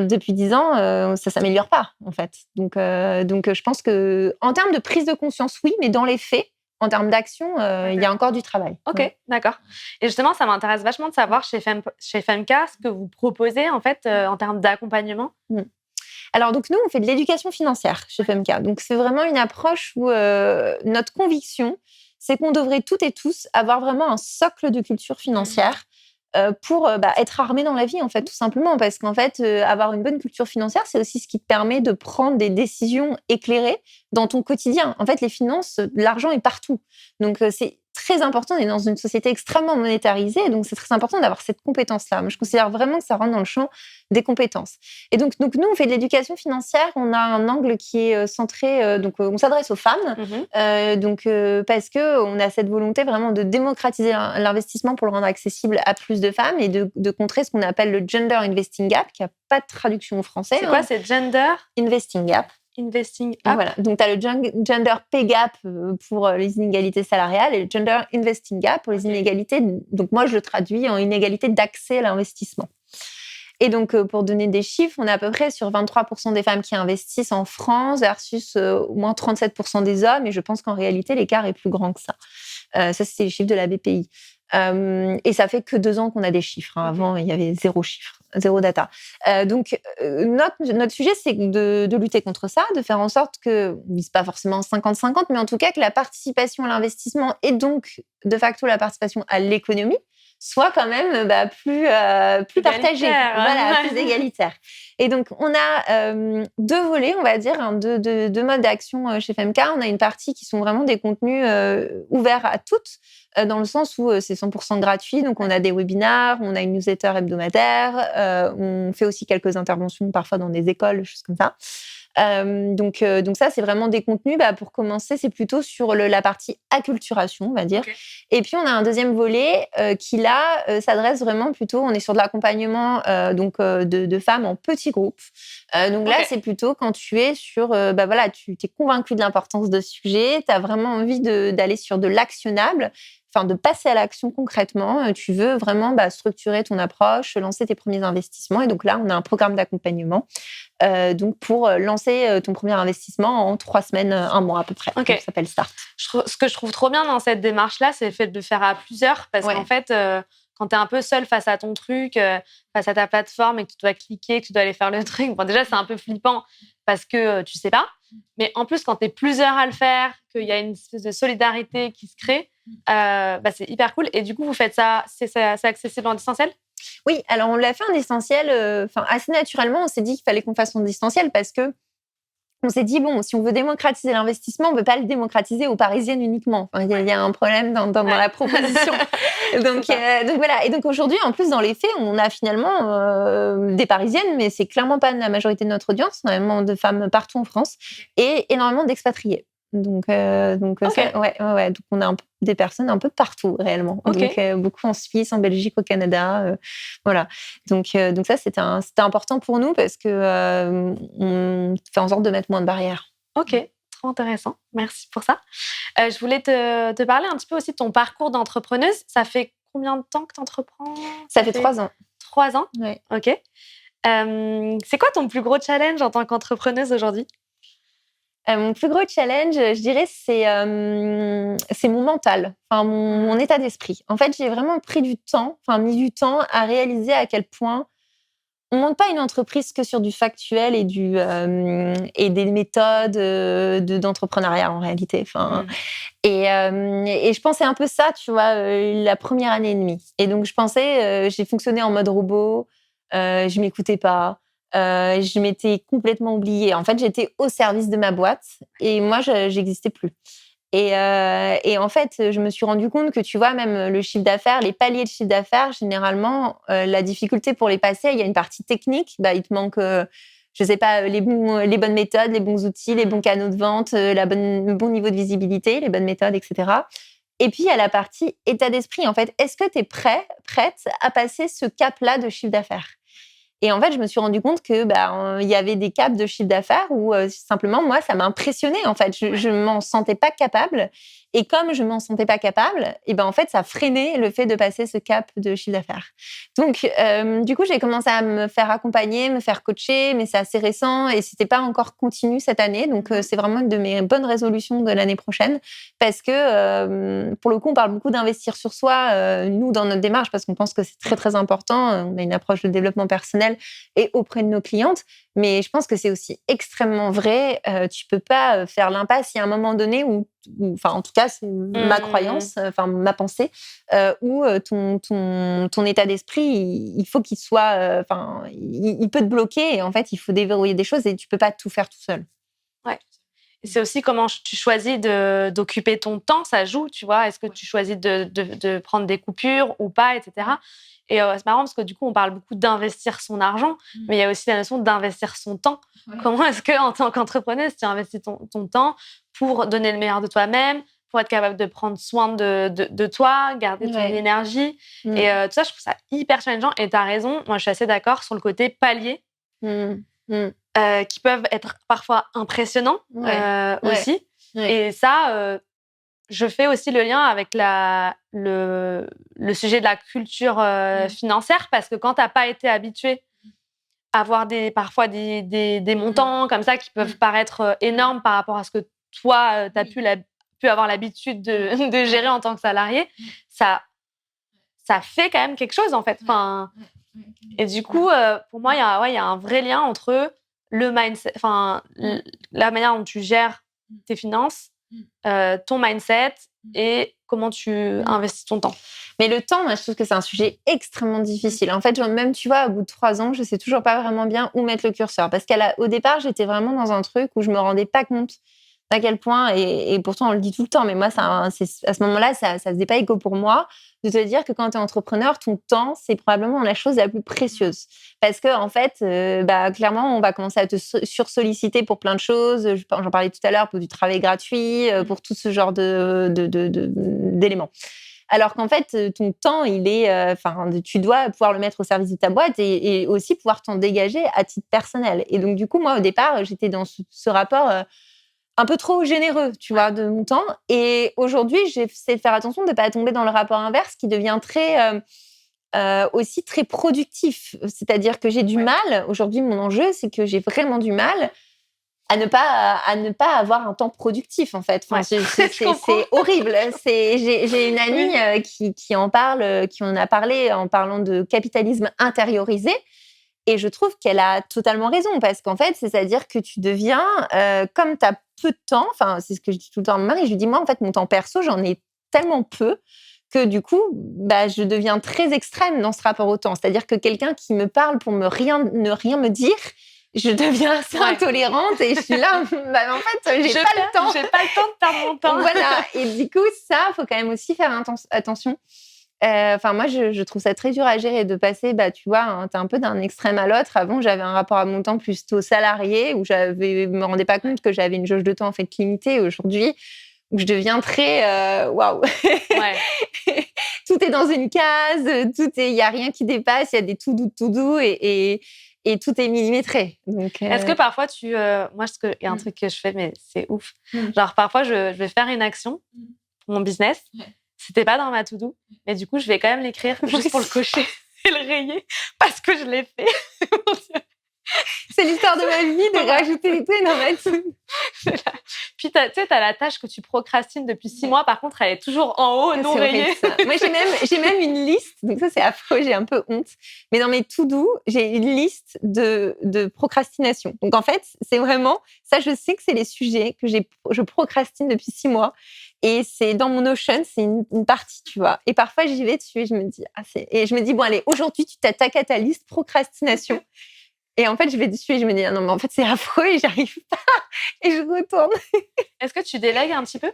depuis 10 ans, ça s'améliore pas, en fait. Donc, je pense que en termes de prise de conscience, oui, mais dans les faits, en termes d'action, il y a encore du travail. Ok, d'accord. Et justement, ça m'intéresse vachement de savoir chez FMK ce que vous proposez en fait en termes d'accompagnement. Alors, donc, nous, on fait de l'éducation financière chez FMK. Donc, c'est vraiment une approche où notre conviction, c'est qu'on devrait toutes et tous avoir vraiment un socle de culture financière pour être armé dans la vie, en fait, tout simplement. Parce qu'en fait, avoir une bonne culture financière, c'est aussi ce qui te permet de prendre des décisions éclairées dans ton quotidien. En fait, les finances, l'argent est partout. Donc, c'est très important. On est dans une société extrêmement monétarisée, donc c'est très important d'avoir cette compétence-là. Moi, je considère vraiment que ça rentre dans le champ des compétences. Et donc nous, on fait de l'éducation financière. On a un angle qui est centré, on s'adresse aux femmes, parce que on a cette volonté vraiment de démocratiser l'investissement pour le rendre accessible à plus de femmes et de contrer ce qu'on appelle le gender investing gap, qui n'a pas de traduction au français. C'est quoi, c'est gender investing gap? Investing up. Voilà. Donc, tu as le gender pay gap pour les inégalités salariales et le gender investing gap pour les inégalités. Donc, moi, je le traduis en inégalité d'accès à l'investissement. Et donc, pour donner des chiffres, on est à peu près sur 23% des femmes qui investissent en France versus au moins 37% des hommes. Et je pense qu'en réalité, l'écart est plus grand que ça. Ça, c'est les chiffres de la BPI. Et ça fait que 2 ans qu'on a des chiffres. Avant, il y avait 0 chiffre, 0 data. Donc, notre sujet, c'est de lutter contre ça, de faire en sorte que, on ne vise pas forcément 50-50, mais en tout cas que la participation à l'investissement et donc, de facto, la participation à l'économie soit quand même plus partagée, plus égalitaire. Et donc, on a 2 volets, on va dire, 2 modes d'action chez FMK. On a une partie qui sont vraiment des contenus ouverts à toutes, dans le sens où c'est 100% gratuit. Donc, on a des webinaires, on a une newsletter hebdomadaire, on fait aussi quelques interventions parfois dans des écoles, des choses comme ça. Donc ça, c'est vraiment des contenus. Pour commencer, c'est plutôt sur la partie acculturation, on va dire. Okay. Et puis, on a un deuxième volet qui, là, s'adresse vraiment plutôt... On est sur de l'accompagnement de femmes en petits groupes. Donc là, c'est plutôt quand tu es sur... tu t'es convaincu de l'importance de ce sujet, tu as vraiment envie d'aller sur de l'actionnable, de passer à l'action concrètement. Tu veux vraiment structurer ton approche, lancer tes premiers investissements. Et donc là, on a un programme d'accompagnement pour lancer ton premier investissement en 3 semaines, 1 mois à peu près. Okay. Ça s'appelle Start. Ce que je trouve trop bien dans cette démarche-là, c'est le fait de le faire à plusieurs. Parce qu'en fait, quand tu es un peu seul face à ton truc, face à ta plateforme et que tu dois cliquer, que tu dois aller faire le truc, bon, déjà, c'est un peu flippant parce que tu sais pas. Mais en plus, quand tu es plusieurs à le faire, qu'il y a une espèce de solidarité qui se crée, c'est hyper cool. Et du coup, vous faites ça, c'est accessible en distanciel? Oui, alors on l'a fait en distanciel, assez naturellement. On s'est dit qu'il fallait qu'on fasse en distanciel parce que on s'est dit, bon, si on veut démocratiser l'investissement, on ne peut pas le démocratiser aux Parisiennes uniquement. Enfin, il y a un problème dans la proposition. donc voilà. Et donc aujourd'hui, en plus, dans les faits, on a finalement des Parisiennes, mais c'est clairement pas la majorité de notre audience. On a énormément de femmes partout en France et énormément d'expatriés. Donc Okay. ouais. Donc on a des personnes un peu partout réellement. Okay. Donc beaucoup en Suisse, en Belgique, au Canada, voilà. Donc ça c'était important pour nous parce que on fait en sorte de mettre moins de barrières. Ok, trop intéressant. Merci pour ça. Je voulais te parler un petit peu aussi de ton parcours d'entrepreneuse. Ça fait combien de temps que tu entreprends? Ça fait 3 ans. 3 ans? Ouais. Ok. C'est quoi ton plus gros challenge en tant qu'entrepreneuse aujourd'hui? Mon plus gros challenge, je dirais, c'est mon mental, mon état d'esprit. En fait, j'ai vraiment mis du temps à réaliser à quel point on monte pas une entreprise que sur du factuel et des méthodes d'entrepreneuriat en réalité. Et je pensais un peu ça, tu vois, la première année et demie. Et donc je pensais, j'ai fonctionné en mode robot, je m'écoutais pas. Je m'étais complètement oubliée. En fait, j'étais au service de ma boîte et moi, j'existais plus. Et en fait, je me suis rendu compte que, tu vois, même le chiffre d'affaires, les paliers de chiffre d'affaires, généralement, la difficulté pour les passer, il y a une partie technique. Il te manque, je sais pas, les bonnes méthodes, les bons outils, les bons canaux de vente, le bon niveau de visibilité, les bonnes méthodes, etc. Et puis, il y a la partie état d'esprit. En fait, est-ce que tu es prête à passer ce cap-là de chiffre d'affaires? Et en fait, je me suis rendu compte que il y avait des caps de chiffre d'affaires où simplement moi, ça m'a impressionnée. En fait, je m'en sentais pas capable. Et comme je m'en sentais pas capable, et en fait, ça freinait le fait de passer ce cap de chiffre d'affaires. Donc, du coup, j'ai commencé à me faire accompagner, me faire coacher, mais c'est assez récent et c'était pas encore continu cette année. Donc, c'est vraiment une de mes bonnes résolutions de l'année prochaine parce que pour le coup, on parle beaucoup d'investir sur soi, nous dans notre démarche parce qu'on pense que c'est très très important. On a une approche de développement personnel et auprès de nos clientes. Mais je pense que c'est aussi extrêmement vrai. Tu peux pas faire l'impasse. Il y a un moment donné où en tout cas, c'est ma croyance, ma pensée, où ton état d'esprit, il faut qu'il soit, il peut te bloquer. Et en fait, il faut déverrouiller des choses et tu peux pas tout faire tout seul. Ouais. Et c'est aussi comment tu choisis d'occuper ton temps, ça joue, tu vois. Est-ce que tu choisis de prendre des coupures ou pas, etc. Et c'est marrant parce que du coup, on parle beaucoup d'investir son argent, mais il y a aussi la notion d'investir son temps. Ouais. Comment est-ce qu'en tant qu'entrepreneuse, tu investis ton temps pour donner le meilleur de toi-même, pour être capable de prendre soin de toi, garder ton énergie. Et tout ça, je trouve ça hyper challengeant. Et tu as raison, moi, je suis assez d'accord sur le côté palier. Qui peuvent être parfois impressionnants aussi. Ouais. Et ça, je fais aussi le lien avec le sujet de la culture financière parce que quand tu n'as pas été habitué à avoir parfois des montants comme ça qui peuvent paraître énormes par rapport à ce que toi, tu as pu avoir l'habitude de gérer en tant que salarié, ça fait quand même quelque chose en fait. Et du coup, pour moi, il y a un vrai lien entre le mindset, la manière dont tu gères tes finances, ton mindset et comment tu investis ton temps. Mais le temps, moi, je trouve que c'est un sujet extrêmement difficile. En fait, même, tu vois, au bout de 3 ans, je sais toujours pas vraiment bien où mettre le curseur. Parce qu'au départ, j'étais vraiment dans un truc où je me rendais pas compte à quel point, et pourtant on le dit tout le temps, mais moi, à ce moment-là, ça faisait pas écho pour moi, de te dire que quand tu es entrepreneur, ton temps, c'est probablement la chose la plus précieuse. Parce que en fait, clairement, on va commencer à te sursolliciter pour plein de choses. J'en parlais tout à l'heure, pour du travail gratuit, pour tout ce genre d'éléments. Alors qu'en fait, ton temps, il est, tu dois pouvoir le mettre au service de ta boîte et aussi pouvoir t'en dégager à titre personnel. Et donc, du coup, moi, au départ, j'étais dans ce rapport un peu trop généreux, tu vois, de mon temps. Et aujourd'hui, j'essaie de faire attention de ne pas tomber dans le rapport inverse qui devient aussi très productif. C'est-à-dire que j'ai du mal, aujourd'hui, mon enjeu, c'est que j'ai vraiment du mal à ne pas avoir un temps productif, en fait. Enfin, c'est horrible. J'ai une amie qui en parle, qui en a parlé en parlant de capitalisme intériorisé. Et je trouve qu'elle a totalement raison, parce qu'en fait, c'est-à-dire que tu deviens, comme tu as peu de temps, enfin, c'est ce que je dis tout le temps à mon mari, je lui dis, moi, en fait, mon temps perso, j'en ai tellement peu que du coup, je deviens très extrême dans ce rapport au temps. C'est-à-dire que quelqu'un qui me parle pour ne rien me dire, je deviens assez intolérante et je suis là, en fait, j'ai pas le temps. J'ai pas le temps de perdre mon temps. Voilà. Et du coup, ça, faut quand même aussi faire attention. Moi, je trouve ça très dur à gérer de passer, tu vois, t'es un peu d'un extrême à l'autre. Avant, j'avais un rapport à mon temps plutôt salarié où je me rendais pas compte que j'avais une jauge de temps en fait limitée. Aujourd'hui, où je deviens très waouh. Ouais. Tout est dans une case, il y a rien qui dépasse, il y a des tout doux et tout est millimétré. Donc, est-ce que parfois moi, il y a un truc que je fais, mais c'est ouf. Genre, parfois, je vais faire une action pour mon business. C'était pas dans ma to-do, mais du coup, je vais quand même l'écrire juste pour le cocher et le rayer parce que je l'ai fait. C'est l'histoire de ma vie de rajouter des trucs dans ma to-do. Puis, tu sais, t'as la tâche que tu procrastines depuis 6 mois. Par contre, elle est toujours en haut, non rayée. Moi, j'ai même une liste. Donc ça, c'est affreux. J'ai un peu honte. Mais dans mes to-do, j'ai une liste de procrastination. Donc en fait, c'est vraiment ça. Je sais que c'est les sujets que je procrastine depuis 6 mois. Et c'est dans mon Notion, c'est une partie, tu vois. Et parfois, j'y vais dessus et je me dis, bon, allez, aujourd'hui, tu t'attaques à ta liste procrastination. Et en fait, je vais dessus et je me dis, non, mais en fait, c'est affreux et j'arrive pas. Et je retourne. Est-ce que tu délègues un petit peu?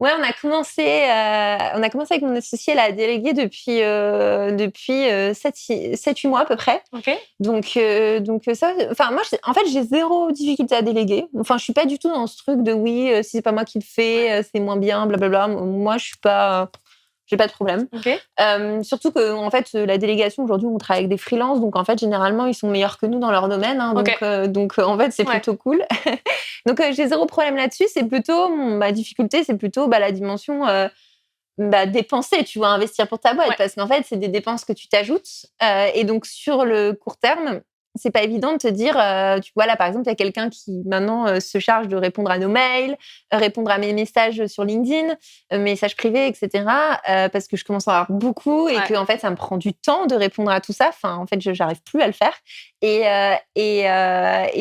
Ouais, on a commencé avec mon associé à déléguer depuis 7-8 mois à peu près. Ok. Donc ça, moi, en fait, j'ai zéro difficulté à déléguer. Enfin, je suis pas du tout dans ce truc de oui, si c'est pas moi qui le fais, c'est moins bien, blablabla. Moi, j'ai pas de problème. Okay. Surtout que en fait, la délégation aujourd'hui, on travaille avec des freelances, donc en fait, généralement, ils sont meilleurs que nous dans leur domaine. Hein, okay. Donc en fait, c'est plutôt cool. Donc j'ai zéro problème là-dessus. C'est plutôt ma difficulté, c'est plutôt la dimension dépenser, tu vois, investir pour ta boîte, parce qu'en fait, c'est des dépenses que tu t'ajoutes. Et donc sur le court terme, c'est pas évident de te dire, tu vois, là, par exemple, il y a quelqu'un qui, maintenant, se charge de répondre à nos mails, répondre à mes messages sur LinkedIn, messages privés, etc., parce que je commence à avoir beaucoup et que, en fait, ça me prend du temps de répondre à tout ça. Enfin, en fait, j'arrive plus à le faire. Et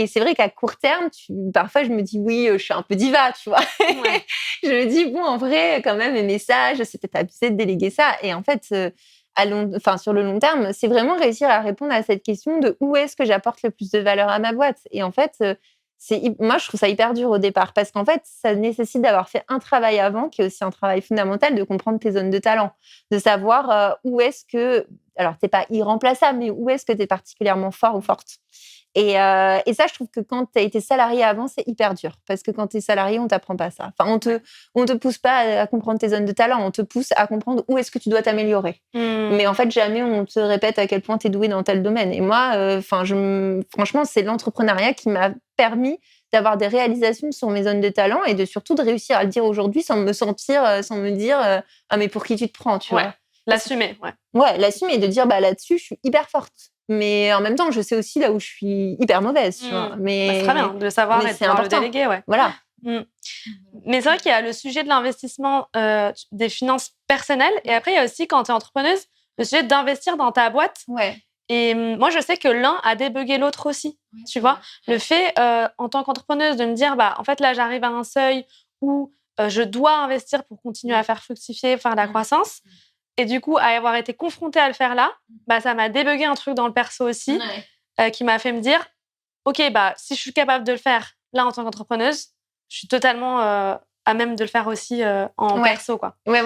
c'est vrai qu'à court terme, parfois, je me dis, oui, je suis un peu diva, tu vois. Ouais. Je me dis, bon, en vrai, quand même, mes messages, c'est peut-être abusé de déléguer ça. Et en fait, sur le long terme, c'est vraiment réussir à répondre à cette question de où est-ce que j'apporte le plus de valeur à ma boîte. Et en fait, moi, je trouve ça hyper dur au départ parce qu'en fait, ça nécessite d'avoir fait un travail avant, qui est aussi un travail fondamental de comprendre tes zones de talent, de savoir où est-ce que, alors t'es pas irremplaçable, mais où est-ce que t'es particulièrement fort ou forte. Et ça, je trouve que quand tu as été salarié avant, c'est hyper dur. Parce que quand tu es salarié, on t'apprend pas ça. Enfin, on te pousse pas à comprendre tes zones de talent. On te pousse à comprendre où est-ce que tu dois t'améliorer. Mais en fait, jamais on te répète à quel point tu es doué dans tel domaine. Et moi, franchement, c'est l'entrepreneuriat qui m'a permis d'avoir des réalisations sur mes zones de talent et surtout de réussir à le dire aujourd'hui sans me dire ah, mais pour qui tu te prends, tu vois. L'assumer, Ouais, l'assumer, de dire là-dessus, je suis hyper forte. Mais en même temps, je sais aussi là où je suis hyper mauvaise, tu vois. C'est très bien de savoir et de pouvoir le déléguer, ouais. Voilà. Mais c'est vrai qu'il y a le sujet de l'investissement des finances personnelles et après, il y a aussi, quand tu es entrepreneuse, le sujet d'investir dans ta boîte. Ouais. Et moi, je sais que l'un a débugué l'autre aussi, tu vois. Le fait, en tant qu'entrepreneuse, de me dire, en fait, là, j'arrive à un seuil où je dois investir pour continuer à faire fructifier, faire la croissance. Et du coup, à avoir été confrontée à le faire là, ça m'a débugué un truc dans le perso aussi, qui m'a fait me dire, OK, si je suis capable de le faire là en tant qu'entrepreneuse, je suis totalement à même de le faire aussi en perso, quoi. Ouais,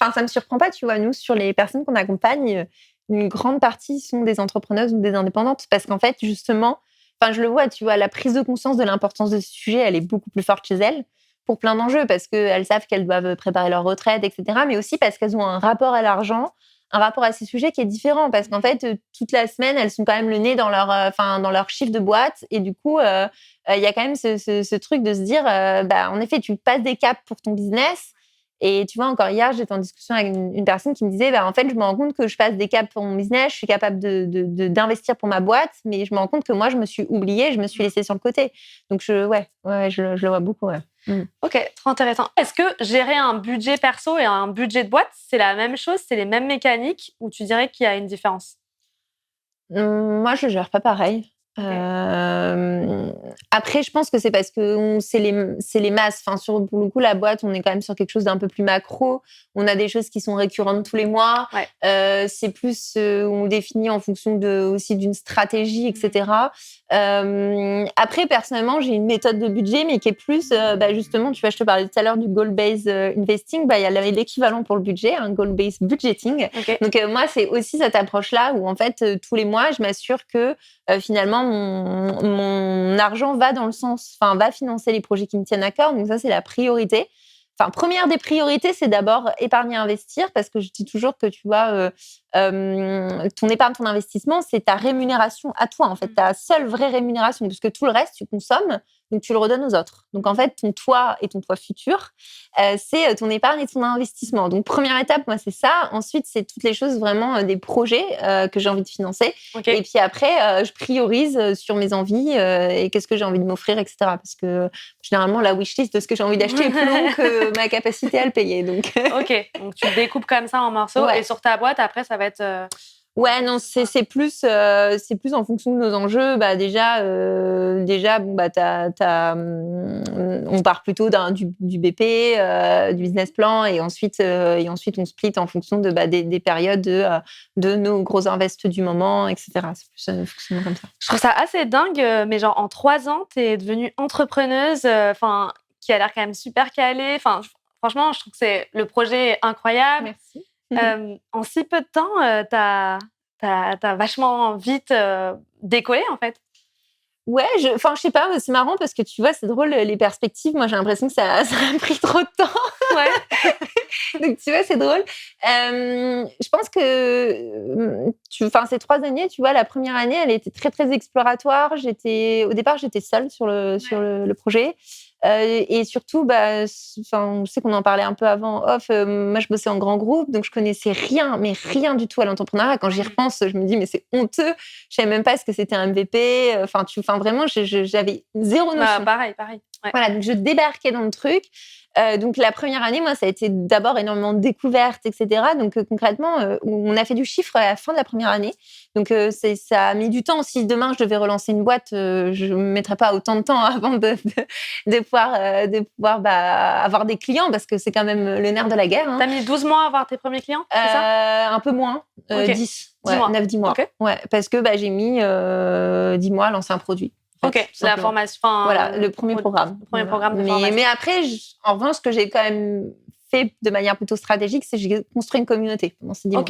ça me surprend pas, tu vois. Nous, sur les personnes qu'on accompagne, une grande partie sont des entrepreneuses ou des indépendantes, parce qu'en fait, justement, je le vois, tu vois, la prise de conscience de l'importance de ce sujet, elle est beaucoup plus forte chez elles. Pour plein d'enjeux, parce qu'elles savent qu'elles doivent préparer leur retraite, etc. Mais aussi parce qu'elles ont un rapport à l'argent, un rapport à ces sujets qui est différent. Parce qu'en fait, toute la semaine, elles sont quand même le nez dans leur chiffre de boîte. Et du coup, il y a quand même ce truc de se dire, en effet, tu passes des caps pour ton business. Et tu vois, encore hier, j'étais en discussion avec une personne qui me disait, en fait, je me rends compte que je passe des caps pour mon business, je suis capable d'investir pour ma boîte, mais je me rends compte que moi, je me suis oubliée, je me suis laissée sur le côté. Donc, je le vois beaucoup, ouais. Ok, trop intéressant. Est-ce que gérer un budget perso et un budget de boîte, c'est la même chose, c'est les mêmes mécaniques, ou tu dirais qu'il y a une différence? Moi, je le gère pas pareil. Après, je pense que c'est parce que c'est les masses. Enfin, pour le coup, la boîte, on est quand même sur quelque chose d'un peu plus macro. On a des choses qui sont récurrentes tous les mois. Ouais. C'est plus, on définit en fonction aussi d'une stratégie, etc. Après, personnellement, j'ai une méthode de budget, mais qui est plus, justement, tu vois, je te parlais tout à l'heure du goal-based investing. Il y a l'équivalent pour le budget, un goal-based budgeting. Okay. Donc, moi, c'est aussi cette approche-là où, en fait, tous les mois, je m'assure que finalement, mon argent va va financer les projets qui me tiennent à cœur. Donc ça, c'est la priorité. Enfin, première des priorités, c'est d'abord épargner, investir, parce que je dis toujours que tu vois, ton épargne, ton investissement, c'est ta rémunération à toi, en fait, ta seule vraie rémunération, puisque tout le reste, tu consommes, donc tu le redonnes aux autres. Donc en fait, ton toit et ton toit futur, c'est ton épargne et ton investissement. Donc première étape, moi, c'est ça. Ensuite, c'est toutes les choses vraiment des projets que j'ai envie de financer. Okay. Et puis après, je priorise sur mes envies et qu'est-ce que j'ai envie de m'offrir, etc. Parce que généralement, la wishlist de ce que j'ai envie d'acheter est plus longue que ma capacité à le payer. Donc ok, donc tu découpes comme ça en morceaux et sur ta boîte, après, ça va être... Ouais, non, c'est plus en fonction de nos enjeux. Déjà, on part plutôt du BP, du business plan, et ensuite on split en fonction des périodes de nos gros invests du moment, etc. C'est plus fonctionnement comme ça. Je trouve ça assez dingue, mais genre en 3 ans, t'es devenue entrepreneuse, qui a l'air quand même super calée. Franchement, je trouve que le projet est incroyable. Merci. En si peu de temps, t'as vachement vite décollé, en fait. Ouais, je sais pas, c'est marrant parce que tu vois, c'est drôle, les perspectives. Moi, j'ai l'impression que ça a pris trop de temps. Ouais. Donc, tu vois, c'est drôle. Je pense que, ces 3 années, tu vois, la première année, elle était très, très exploratoire. Au départ, j'étais seule sur le projet. Et surtout, on sait qu'on en parlait un peu avant off. Moi, je bossais en grand groupe, donc je connaissais rien, mais rien du tout à l'entrepreneuriat. Quand j'y repense, je me dis, mais c'est honteux. Je savais même pas ce que c'était un MVP. Vraiment, j'avais zéro notion. Pareil. Ouais. Voilà, donc je débarquais dans le truc. Donc la première année, moi, ça a été d'abord énormément de découvertes, etc. Donc concrètement, on a fait du chiffre à la fin de la première année. Donc ça a mis du temps. Si demain je devais relancer une boîte, je ne mettrais pas autant de temps avant de pouvoir avoir des clients, parce que c'est quand même le nerf de la guerre. T'as mis 12 mois à avoir tes premiers clients, c'est ça? Un peu moins, Okay. 10. 10 mois. 9-10 mois. Okay. Ouais, parce que j'ai mis 10 mois à lancer un produit. Ok, la formation. Voilà, le premier programme. Le premier programme de formation. Mais après, en revanche, ce que j'ai quand même fait de manière plutôt stratégique, c'est que j'ai construit une communauté pendant ces 10 mois.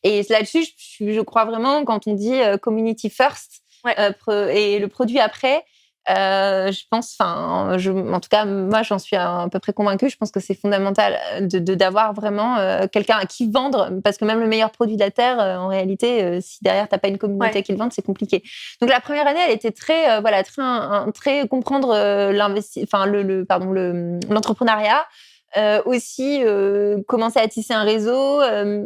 Et là-dessus, je crois vraiment, quand on dit community first, et le produit après, je pense, en tout cas, moi, j'en suis à peu près convaincue. Je pense que c'est fondamental d'avoir vraiment quelqu'un à qui vendre, parce que même le meilleur produit de la Terre, en réalité, si derrière, tu n'as pas une communauté qui le vende, c'est compliqué. Donc, la première année, elle était très comprendre l'entrepreneuriat. Aussi commencer à tisser un réseau,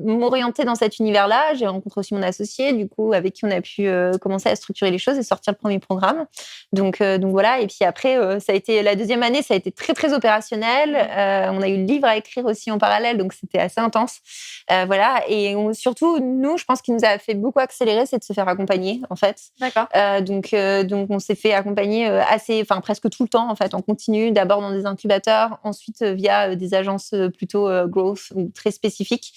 m'orienter dans cet univers-là. J'ai rencontré aussi mon associé, du coup, avec qui on a pu commencer à structurer les choses et sortir le premier programme. Donc voilà. Et puis après, ça a été la deuxième année, ça a été très très opérationnel. On a eu le livre à écrire aussi en parallèle, donc c'était assez intense. Voilà. Et surtout, nous, je pense qu'il nous a fait beaucoup accélérer, c'est de se faire accompagner, en fait. D'accord. Donc on s'est fait accompagner presque tout le temps, en fait, en continu. D'abord dans des incubateurs, ensuite via des agences plutôt growth ou très spécifiques,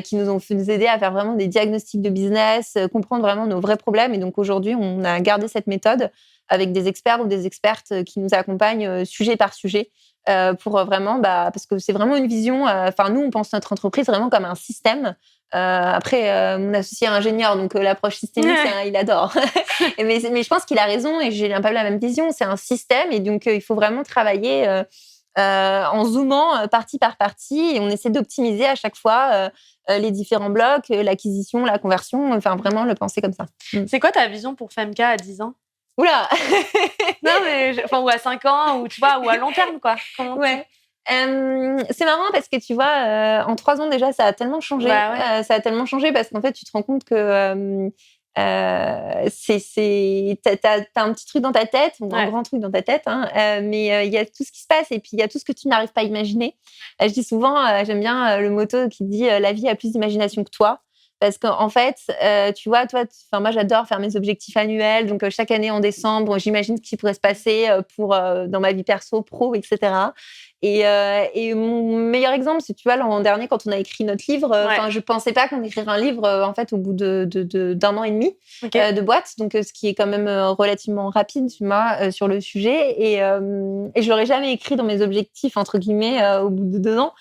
qui nous ont fait nous aider à faire vraiment des diagnostics de business, comprendre vraiment nos vrais problèmes. Et donc aujourd'hui, on a gardé cette méthode avec des experts ou des expertes qui nous accompagnent sujet par sujet, pour vraiment, parce que c'est vraiment une vision. Nous, on pense notre entreprise vraiment comme un système. Après, mon associé est ingénieur, donc l'approche systémique, il adore. mais je pense qu'il a raison, et j'ai un peu la même vision. C'est un système, et donc il faut vraiment travailler en zoomant partie par partie, et on essaie d'optimiser à chaque fois les différents blocs, l'acquisition, la conversion, vraiment le penser comme ça. C'est quoi ta vision pour Femka à 10 ans? Oula. Non, mais ou à 5 ans, ou tu vois, ou à long terme, quoi. C'est marrant parce que tu vois, en 3 ans déjà, ça a tellement changé. Bah ouais. Ça a tellement changé parce qu'en fait, tu te rends compte que t'as un petit truc dans ta tête, ou un grand truc dans ta tête, hein, mais il y a tout ce qui se passe et puis il y a tout ce que tu n'arrives pas à imaginer. Je dis souvent, j'aime bien le motto qui dit la vie a plus d'imagination que toi. Parce qu'en fait, tu vois, moi j'adore faire mes objectifs annuels. Donc chaque année en décembre, j'imagine ce qui pourrait se passer dans ma vie perso, pro, etc. Et mon meilleur exemple, c'est tu vois l'an dernier quand on a écrit notre livre, je pensais pas qu'on écrirait un livre en fait au bout d'un an et demi de boîte, donc ce qui est quand même relativement rapide, tu vois, sur le sujet. Et je l'aurais jamais écrit dans mes objectifs entre guillemets au bout de 2 ans.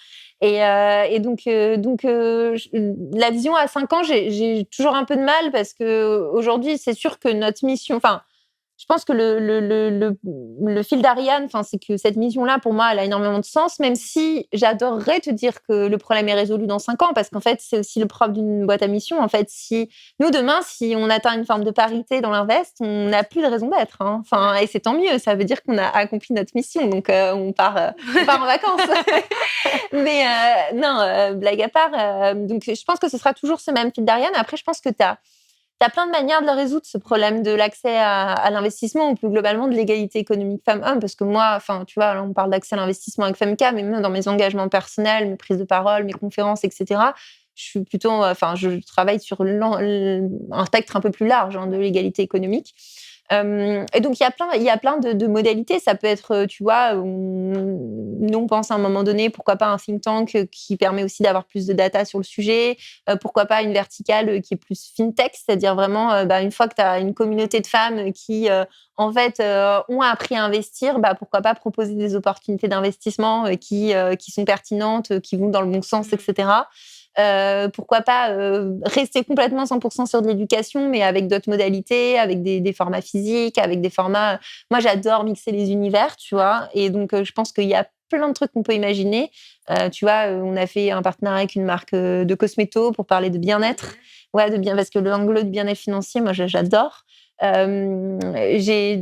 Et donc, la vision à 5 ans, j'ai toujours un peu de mal parce que aujourd'hui, c'est sûr que notre mission, enfin, je pense que le fil d'Ariane, enfin, c'est que cette mission-là, pour moi, elle a énormément de sens, même si j'adorerais te dire que le problème est résolu dans 5 ans, parce qu'en fait, c'est aussi le propre d'une boîte à mission. En fait, si nous, demain, si on atteint une forme de parité dans l'Invest, on n'a plus de raison d'être. Hein. Enfin, et c'est tant mieux, ça veut dire qu'on a accompli notre mission, donc on part en vacances. Mais non, blague à part. Donc, je pense que ce sera toujours ce même fil d'Ariane. Après, je pense que t'as plein de manières de le résoudre, ce problème de l'accès à l'investissement ou plus globalement de l'égalité économique femmes-hommes. Parce que moi, enfin, tu vois, là, on parle d'accès à l'investissement avec Femca, mais même dans mes engagements personnels, mes prises de parole, mes conférences, etc., je suis plutôt, je travaille sur un spectre un peu plus large de l'égalité économique. Et donc, il y a plein de modalités. Ça peut être, tu vois, nous, on pense à un moment donné, pourquoi pas un think tank qui permet aussi d'avoir plus de data sur le sujet. Pourquoi pas une verticale qui est plus fintech, c'est-à-dire vraiment, une fois que tu as une communauté de femmes qui, en fait, ont appris à investir, pourquoi pas proposer des opportunités d'investissement qui sont pertinentes, qui vont dans le bon sens, etc. Pourquoi pas rester complètement 100% sur de l'éducation, mais avec d'autres modalités, avec des formats physiques, avec des formats... Moi, j'adore mixer les univers, tu vois. Et donc, je pense qu'il y a plein de trucs qu'on peut imaginer. Tu vois, on a fait un partenariat avec une marque de cosméto pour parler de bien-être. Ouais, parce que l'angle du bien-être financier, moi, j'adore. Je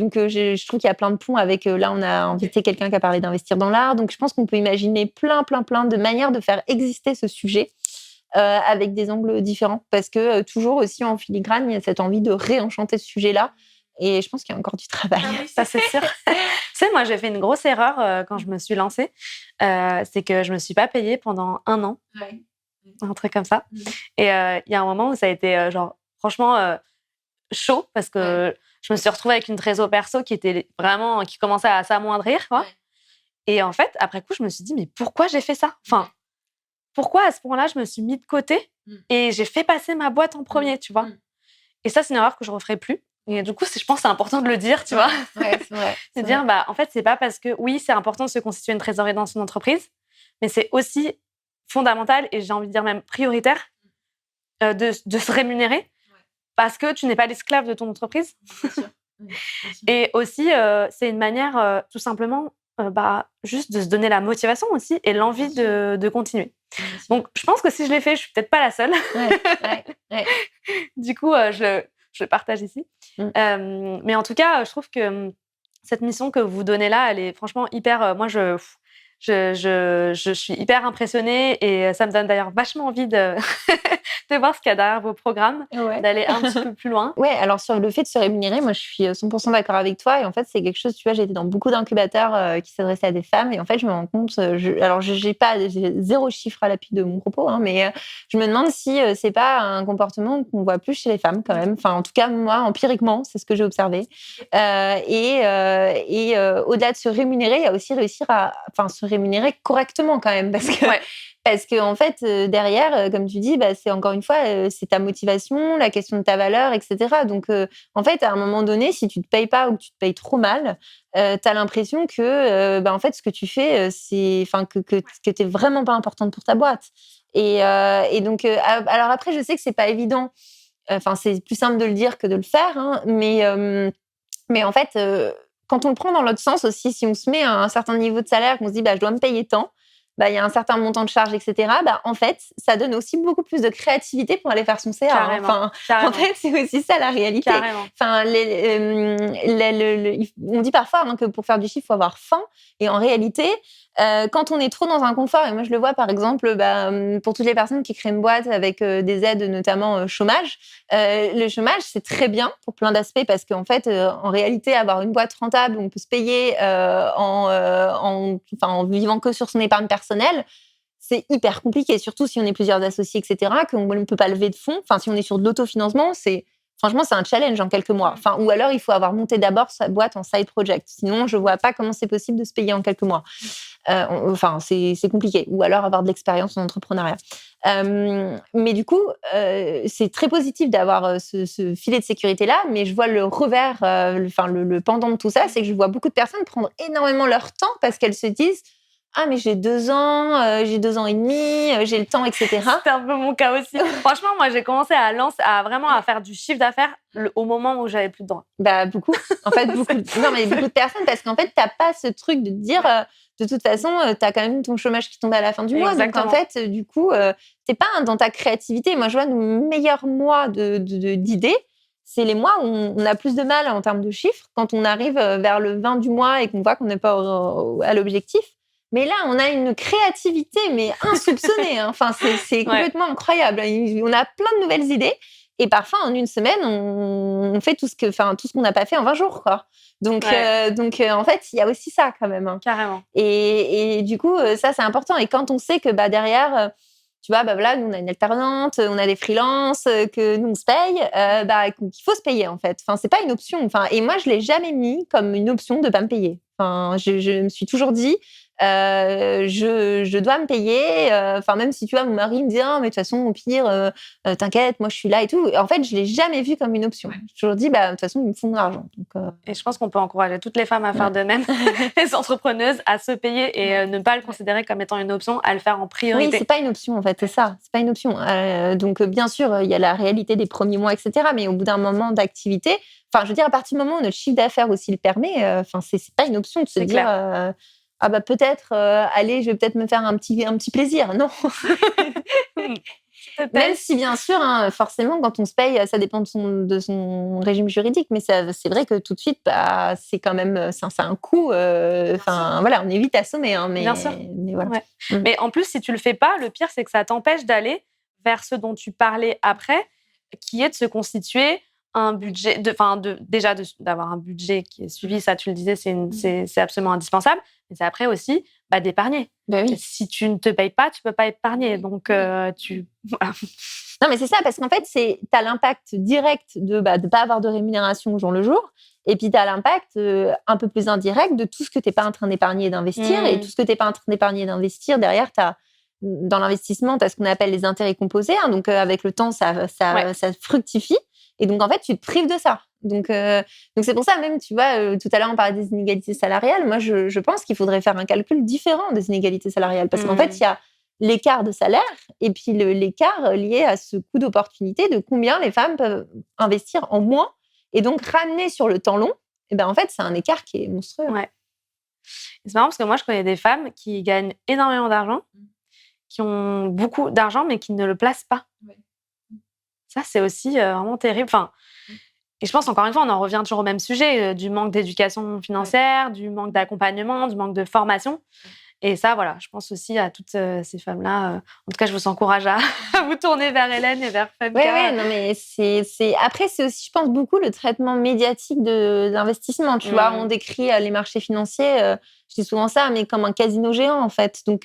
trouve qu'il y a plein de ponts avec... là, on a invité quelqu'un qui a parlé d'investir dans l'art. Donc, je pense qu'on peut imaginer plein de manières de faire exister ce sujet. Avec des angles différents, parce que toujours aussi en filigrane, il y a cette envie de réenchanter ce sujet-là, et je pense qu'il y a encore du travail. Ah oui, ça c'est sûr. Tu sais, moi j'ai fait une grosse erreur quand je me suis lancée, c'est que je me suis pas payée pendant 1 an, un truc comme ça. Et il y a un moment où ça a été franchement chaud, parce que je me suis retrouvée avec une trésor perso qui commençait à s'amoindrir, quoi. Et en fait, après coup, je me suis dit, mais pourquoi j'ai fait ça ? Enfin, pourquoi à ce point-là, je me suis mis de côté et j'ai fait passer ma boîte en premier, tu vois. Et ça, c'est une erreur que je ne referai plus. Et du coup, je pense que c'est important de le dire, tu vois. Ouais, c'est vrai. C'est dire, en fait, c'est pas parce que, oui, c'est important de se constituer une trésorerie dans son entreprise, mais c'est aussi fondamental, et j'ai envie de dire même prioritaire, de se rémunérer, parce que tu n'es pas l'esclave de ton entreprise. Bien sûr. Et aussi, c'est une manière, tout simplement, juste de se donner la motivation aussi et l'envie de continuer. Donc, je pense que si je l'ai fait, je suis peut-être pas la seule. Ouais. Du coup, je le partage ici. Mais en tout cas, je trouve que cette mission que vous donnez là, elle est franchement hyper... moi, je suis hyper impressionnée, et ça me donne d'ailleurs vachement envie de voir ce qu'il y a derrière vos programmes, d'aller un petit peu plus loin. Ouais, alors sur le fait de se rémunérer, moi je suis 100% d'accord avec toi, et en fait c'est quelque chose, tu vois, j'ai été dans beaucoup d'incubateurs qui s'adressaient à des femmes, et en fait je me rends compte, j'ai 0 chiffre à l'appui de mon propos, hein, mais je me demande si c'est pas un comportement qu'on voit plus chez les femmes quand même, enfin en tout cas moi empiriquement c'est ce que j'ai observé, et au-delà de se rémunérer, il y a aussi réussir à se rémunérer correctement quand même, parce que en fait derrière, comme tu dis, c'est encore une fois c'est ta motivation, la question de ta valeur, etc. Donc en fait à un moment donné, si tu te payes pas ou que tu te payes trop mal, t'as l'impression que en fait ce que tu fais que t'es vraiment pas importante pour ta boîte. Et donc alors après je sais que c'est pas évident, c'est plus simple de le dire que de le faire, hein, mais en fait quand on le prend dans l'autre sens aussi, si on se met à un certain niveau de salaire, qu'on se dit je dois me payer tant, il y a un certain montant de charges, etc. En fait, ça donne aussi beaucoup plus de créativité pour aller faire son CA. Carrément. En fait, c'est aussi ça la réalité. Carrément. On dit parfois que pour faire du chiffre, il faut avoir faim. Et en réalité, Quand on est trop dans un confort, et moi je le vois par exemple pour toutes les personnes qui créent une boîte avec des aides, notamment chômage, le chômage c'est très bien pour plein d'aspects parce qu'en fait, en réalité, avoir une boîte rentable où on peut se payer en vivant que sur son épargne personnelle, c'est hyper compliqué, surtout si on est plusieurs associés, etc., qu'on ne peut pas lever de fonds. Enfin, si on est sur de l'autofinancement, franchement, c'est un challenge en quelques mois. Enfin, ou alors, il faut avoir monté d'abord sa boîte en side project. Sinon, je ne vois pas comment c'est possible de se payer en quelques mois. C'est compliqué. Ou alors avoir de l'expérience en entrepreneuriat. Mais du coup, c'est très positif d'avoir ce filet de sécurité-là. Mais je vois le revers, le pendant de tout ça, c'est que je vois beaucoup de personnes prendre énormément leur temps parce qu'elles se disent « Ah, mais j'ai 2 ans, j'ai 2 ans et demi, j'ai le temps, etc. » C'est un peu mon cas aussi. Franchement, moi, j'ai commencé à faire du chiffre d'affaires au moment où j'avais plus de droits. Beaucoup. En fait, beaucoup de personnes, parce qu'en fait, t'as pas ce truc de te dire, de toute façon, t'as quand même ton chômage qui tombe à la fin du mois. Exactement. Donc, en fait, du coup, t'es pas dans ta créativité. Moi, je vois nos meilleurs mois d'idées, c'est les mois où on a plus de mal en termes de chiffres, quand on arrive vers le 20 du mois et qu'on voit qu'on n'est pas à l'objectif. Mais là, on a une créativité, mais insoupçonnée. Hein. Enfin, c'est complètement incroyable. On a plein de nouvelles idées. Et parfois, en une semaine, on fait tout ce qu'on n'a pas fait en 20 jours, quoi. Donc, en fait, il y a aussi ça, quand même. Hein. Carrément. Et du coup, ça, c'est important. Et quand on sait que derrière, tu vois, nous, on a une alternante, on a des freelances, que nous, on se paye, qu'il faut se payer, en fait. Enfin, c'est pas une option. Enfin, et moi, je l'ai jamais mis comme une option de pas me payer. Enfin, je me suis toujours dit, je dois me payer. Même si tu vois, mon mari me dit mais de toute façon, au pire, t'inquiète, moi je suis là et tout. Et en fait, je l'ai jamais vu comme une option. J'ai toujours dit de toute façon, ils me font de l'argent. Donc, Et je pense qu'on peut encourager toutes les femmes à faire de même, les entrepreneuses à se payer et ne pas le considérer comme étant une option, à le faire en priorité. Oui, c'est pas une option en fait, c'est ça. C'est pas une option. Donc bien sûr, il y a la réalité des premiers mois, etc. Mais au bout d'un moment d'activité, je veux dire, à partir du moment où notre chiffre d'affaires aussi le permet, c'est pas une option de se dire. Peut-être, allez, je vais peut-être me faire un petit plaisir. Non. Même si, bien sûr, hein, forcément, quand on se paye, ça dépend de son régime juridique. Mais c'est vrai que tout de suite, c'est quand même c'est un coût. Voilà, on est vite assommé. Hein, mais, bien sûr. Mais voilà. Ouais. Mais en plus, si tu le fais pas, le pire, c'est que ça t'empêche d'aller vers ce dont tu parlais après, qui est de se constituer un budget, d'avoir un budget qui est suivi, ça tu le disais, c'est absolument indispensable, mais c'est après aussi d'épargner. Oui. Si tu ne te payes pas, tu peux pas épargner, donc voilà. Non, mais c'est ça, parce qu'en fait, tu as l'impact direct de pas avoir de rémunération au jour le jour, et puis tu as l'impact un peu plus indirect de tout ce que tu n'es pas en train d'épargner et d'investir, et tout ce que tu n'es pas en train d'épargner et d'investir, derrière, dans l'investissement, tu as ce qu'on appelle les intérêts composés, hein, donc avec le temps, ça fructifie. Et donc, en fait, tu te prives de ça. Donc c'est pour ça, même, tu vois, tout à l'heure, on parlait des inégalités salariales. Moi, je pense qu'il faudrait faire un calcul différent des inégalités salariales. Parce qu'en fait, il y a l'écart de salaire et puis l'écart lié à ce coût d'opportunité de combien les femmes peuvent investir en moins. Et donc, ramener sur le temps long, en fait, c'est un écart qui est monstrueux. Ouais. C'est marrant parce que moi, je connais des femmes qui gagnent énormément d'argent, qui ont beaucoup d'argent, mais qui ne le placent pas. Ouais. Ça, c'est aussi vraiment terrible. Et je pense, encore une fois, on en revient toujours au même sujet, du manque d'éducation financière, du manque d'accompagnement, du manque de formation. Et ça, voilà, je pense aussi à toutes ces femmes-là. En tout cas, je vous encourage à vous tourner vers Hélène et vers Femca. Oui, non, mais après, c'est aussi, je pense, beaucoup le traitement médiatique d'investissement. Tu vois, on décrit les marchés financiers, je dis souvent ça, mais comme un casino géant, en fait. Donc,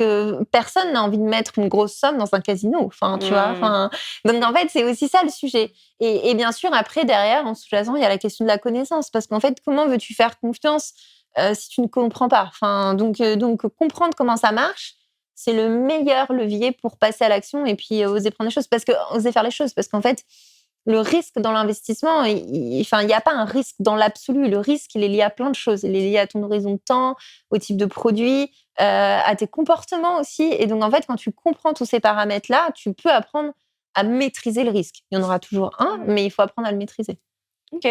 personne n'a envie de mettre une grosse somme dans un casino. Tu vois. Donc, en fait, c'est aussi ça le sujet. Et bien sûr, après, derrière, en sous-jacent, il y a la question de la connaissance. Parce qu'en fait, comment veux-tu faire confiance si tu ne comprends pas? Donc, comprendre comment ça marche, c'est le meilleur levier pour passer à l'action et puis oser prendre les choses, oser faire les choses. Parce qu'en fait, le risque dans l'investissement, il n'y a pas un risque dans l'absolu. Le risque, il est lié à plein de choses. Il est lié à ton horizon de temps, au type de produit, à tes comportements aussi. Et donc, en fait, quand tu comprends tous ces paramètres-là, tu peux apprendre à maîtriser le risque. Il y en aura toujours un, mais il faut apprendre à le maîtriser. Ok.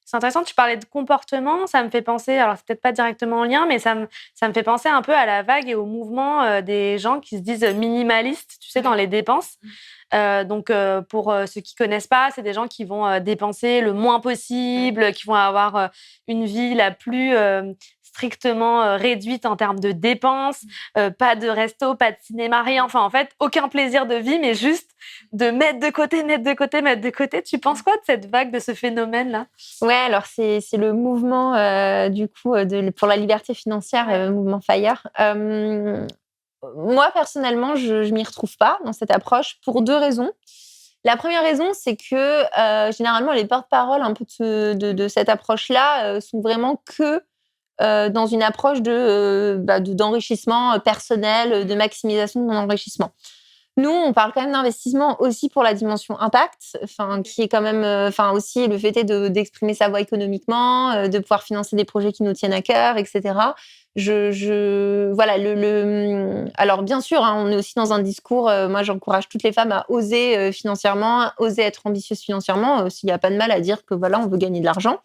C'est intéressant, tu parlais de comportement, ça me fait penser, alors c'est peut-être pas directement en lien, mais ça me fait penser un peu à la vague et au mouvement des gens qui se disent minimalistes, tu sais, dans les dépenses. Donc, pour ceux qui connaissent pas, c'est des gens qui vont dépenser le moins possible, qui vont avoir une vie la plus strictement réduite en termes de dépenses, pas de resto, pas de cinéma, rien. Enfin, en fait, aucun plaisir de vie, mais juste de mettre de côté, mettre de côté, mettre de côté. Tu penses quoi de cette vague, de ce phénomène-là? Ouais, alors c'est le mouvement du coup pour la liberté financière, mouvement FIRE. Moi personnellement, je m'y retrouve pas dans cette approche pour 2 raisons. La première raison, c'est que généralement les porte-paroles un peu de cette approche-là sont vraiment que dans une approche d'enrichissement personnel, de maximisation de mon enrichissement. Nous, on parle quand même d'investissement aussi pour la dimension impact, qui est quand même, aussi le fait est d'exprimer sa voix économiquement, de pouvoir financer des projets qui nous tiennent à cœur, etc. Voilà, alors bien sûr, hein, on est aussi dans un discours. Moi, j'encourage toutes les femmes à oser financièrement, oser être ambitieuses financièrement. S'il n'y a pas de mal à dire que voilà, on veut gagner de l'argent.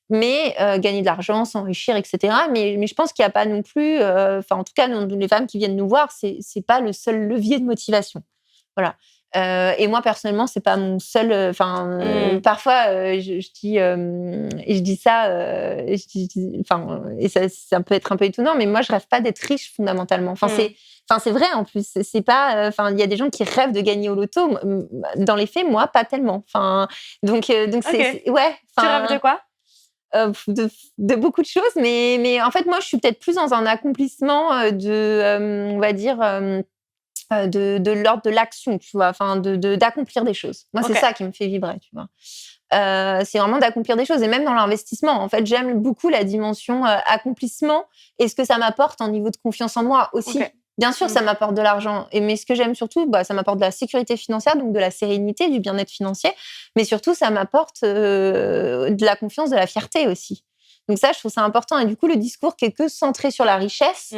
Mais gagner de l'argent, s'enrichir, etc. Mais je pense qu'il n'y a pas non plus, en tout cas, les femmes qui viennent nous voir, c'est pas le seul levier de motivation. Voilà. Et moi personnellement, c'est pas mon seul. Parfois, je dis ça, et ça peut être un peu étonnant, mais moi, je rêve pas d'être riche fondamentalement. C'est vrai en plus. C'est pas. Il y a des gens qui rêvent de gagner au loto. Dans les faits, moi, pas tellement. Donc c'est ouais. Tu rêves de quoi? De beaucoup de choses, mais en fait, moi, je suis peut-être plus dans un accomplissement on va dire, de l'ordre de l'action, tu vois, d'accomplir des choses. Moi, c'est ça qui me fait vibrer, tu vois. C'est vraiment d'accomplir des choses, et même dans l'investissement. En fait, j'aime beaucoup la dimension accomplissement et ce que ça m'apporte en niveau de confiance en moi aussi. Bien sûr, ça m'apporte de l'argent, mais ce que j'aime surtout, ça m'apporte de la sécurité financière, donc de la sérénité, du bien-être financier, mais surtout, ça m'apporte de la confiance, de la fierté aussi. Donc ça, je trouve ça important. Et du coup, le discours qui est que centré sur la richesse,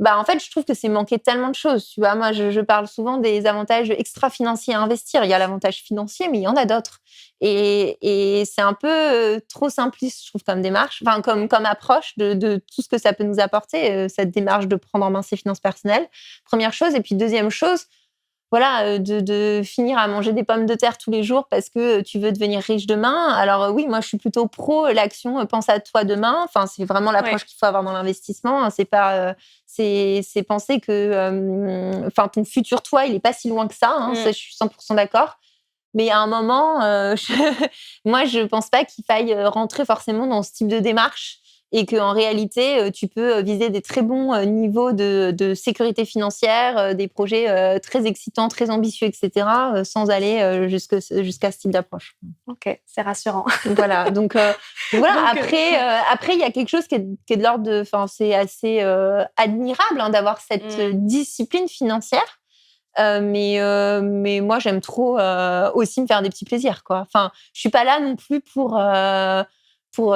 en fait, je trouve que c'est manquer tellement de choses. Tu vois, moi, je parle souvent des avantages extra-financiers à investir. Il y a l'avantage financier, mais il y en a d'autres. Et c'est un peu trop simpliste, je trouve, comme démarche, comme approche de tout ce que ça peut nous apporter, cette démarche de prendre en main ses finances personnelles. Première chose. Et puis, deuxième chose, voilà, de finir à manger des pommes de terre tous les jours parce que tu veux devenir riche demain. Alors oui, moi, je suis plutôt pro l'action pense à toi demain. C'est vraiment l'approche qu'il faut avoir dans l'investissement. C'est pas, c'est penser que, ton futur toi, il est pas si loin que ça. Ça, je suis 100% d'accord. Mais à un moment, moi, je pense pas qu'il faille rentrer forcément dans ce type de démarche, et qu'en réalité, tu peux viser des très bons niveaux de sécurité financière, des projets très excitants, très ambitieux, etc., sans aller jusqu'à ce type d'approche. Ok, c'est rassurant. Voilà, donc voilà. Après, il y a quelque chose qui est de l'ordre de... c'est assez admirable d'avoir cette discipline financière. Mais moi, j'aime trop aussi me faire des petits plaisirs, quoi. Je suis pas là non plus pour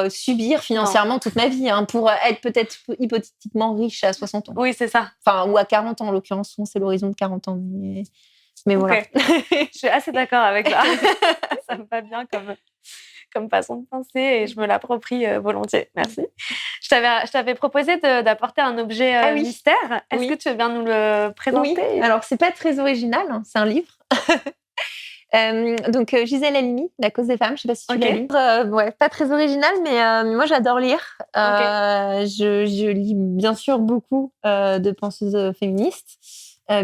subir financièrement toute ma vie, pour être peut-être hypothétiquement riche à 60 ans. Oui, c'est ça. Ou à 40 ans, en l'occurrence, c'est l'horizon de 40 ans. Mais voilà. Je suis assez d'accord avec ça. Ça me va bien comme façon de penser, et je me l'approprie volontiers. Merci. Je t'avais proposé d'apporter un objet mystère. Est-ce que tu veux bien nous le présenter? Oui, alors c'est pas très original, c'est un livre. Donc Gisèle Halimi, La cause des femmes, je sais pas si tu l'as lu. Pas très original, mais moi j'adore lire. Je lis bien sûr beaucoup de penseuses féministes,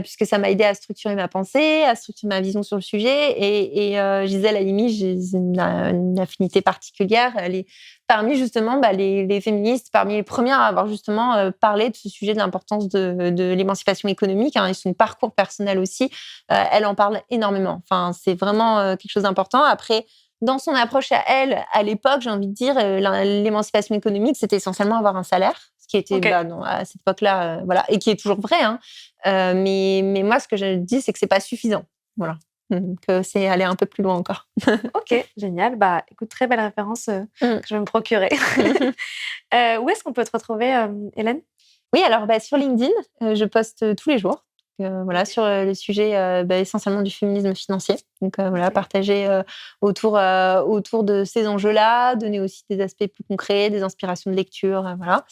puisque ça m'a aidé à structurer ma pensée, à structurer ma vision sur le sujet. Et Gisèle Halimi, j'ai une affinité particulière. Elle est parmi justement les féministes, parmi les premières à avoir justement parlé de ce sujet, de l'importance de l'émancipation économique, et son parcours personnel aussi. Elle en parle énormément. C'est vraiment quelque chose d'important. Après, dans son approche à elle, à l'époque, j'ai envie de dire, l'émancipation économique, c'était essentiellement avoir un salaire, ce qui était à cette époque-là, voilà, et qui est toujours vrai. Mais moi, ce que je dis, c'est que c'est pas suffisant. Voilà. Que c'est aller un peu plus loin encore. Ok, génial. Écoute, très belle référence que je vais me procurer. Où est-ce qu'on peut te retrouver, Hélène? Oui, alors sur LinkedIn, je poste tous les jours. Voilà, sur les sujets essentiellement du féminisme financier. Donc partager autour de ces enjeux-là, donner aussi des aspects plus concrets, des inspirations de lecture, voilà.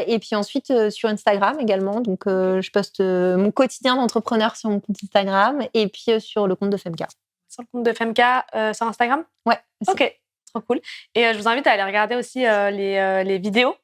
Et puis ensuite sur Instagram également. Donc je poste mon quotidien d'entrepreneur sur mon compte Instagram, et puis sur le compte de Femka. Sur le compte de Femka sur Instagram? Ouais. Ok, trop cool. Et je vous invite à aller regarder aussi les vidéos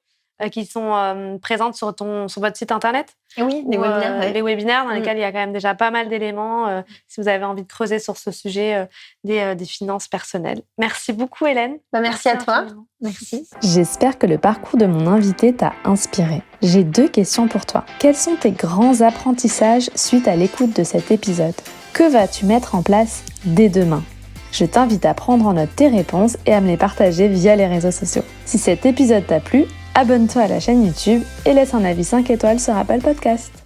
qui sont présentes sur votre site internet. Oui, des webinaires. Ouais. Les webinaires dans lesquels il y a quand même déjà pas mal d'éléments si vous avez envie de creuser sur ce sujet des finances personnelles. Merci beaucoup Hélène. Merci à toi. Merci. J'espère que le parcours de mon invité t'a inspiré. J'ai 2 questions pour toi. Quels sont tes grands apprentissages suite à l'écoute de cet épisode ? Que vas-tu mettre en place dès demain ? Je t'invite à prendre en note tes réponses et à me les partager via les réseaux sociaux. Si cet épisode t'a plu, abonne-toi à la chaîne YouTube et laisse un avis 5 étoiles sur Apple Podcast.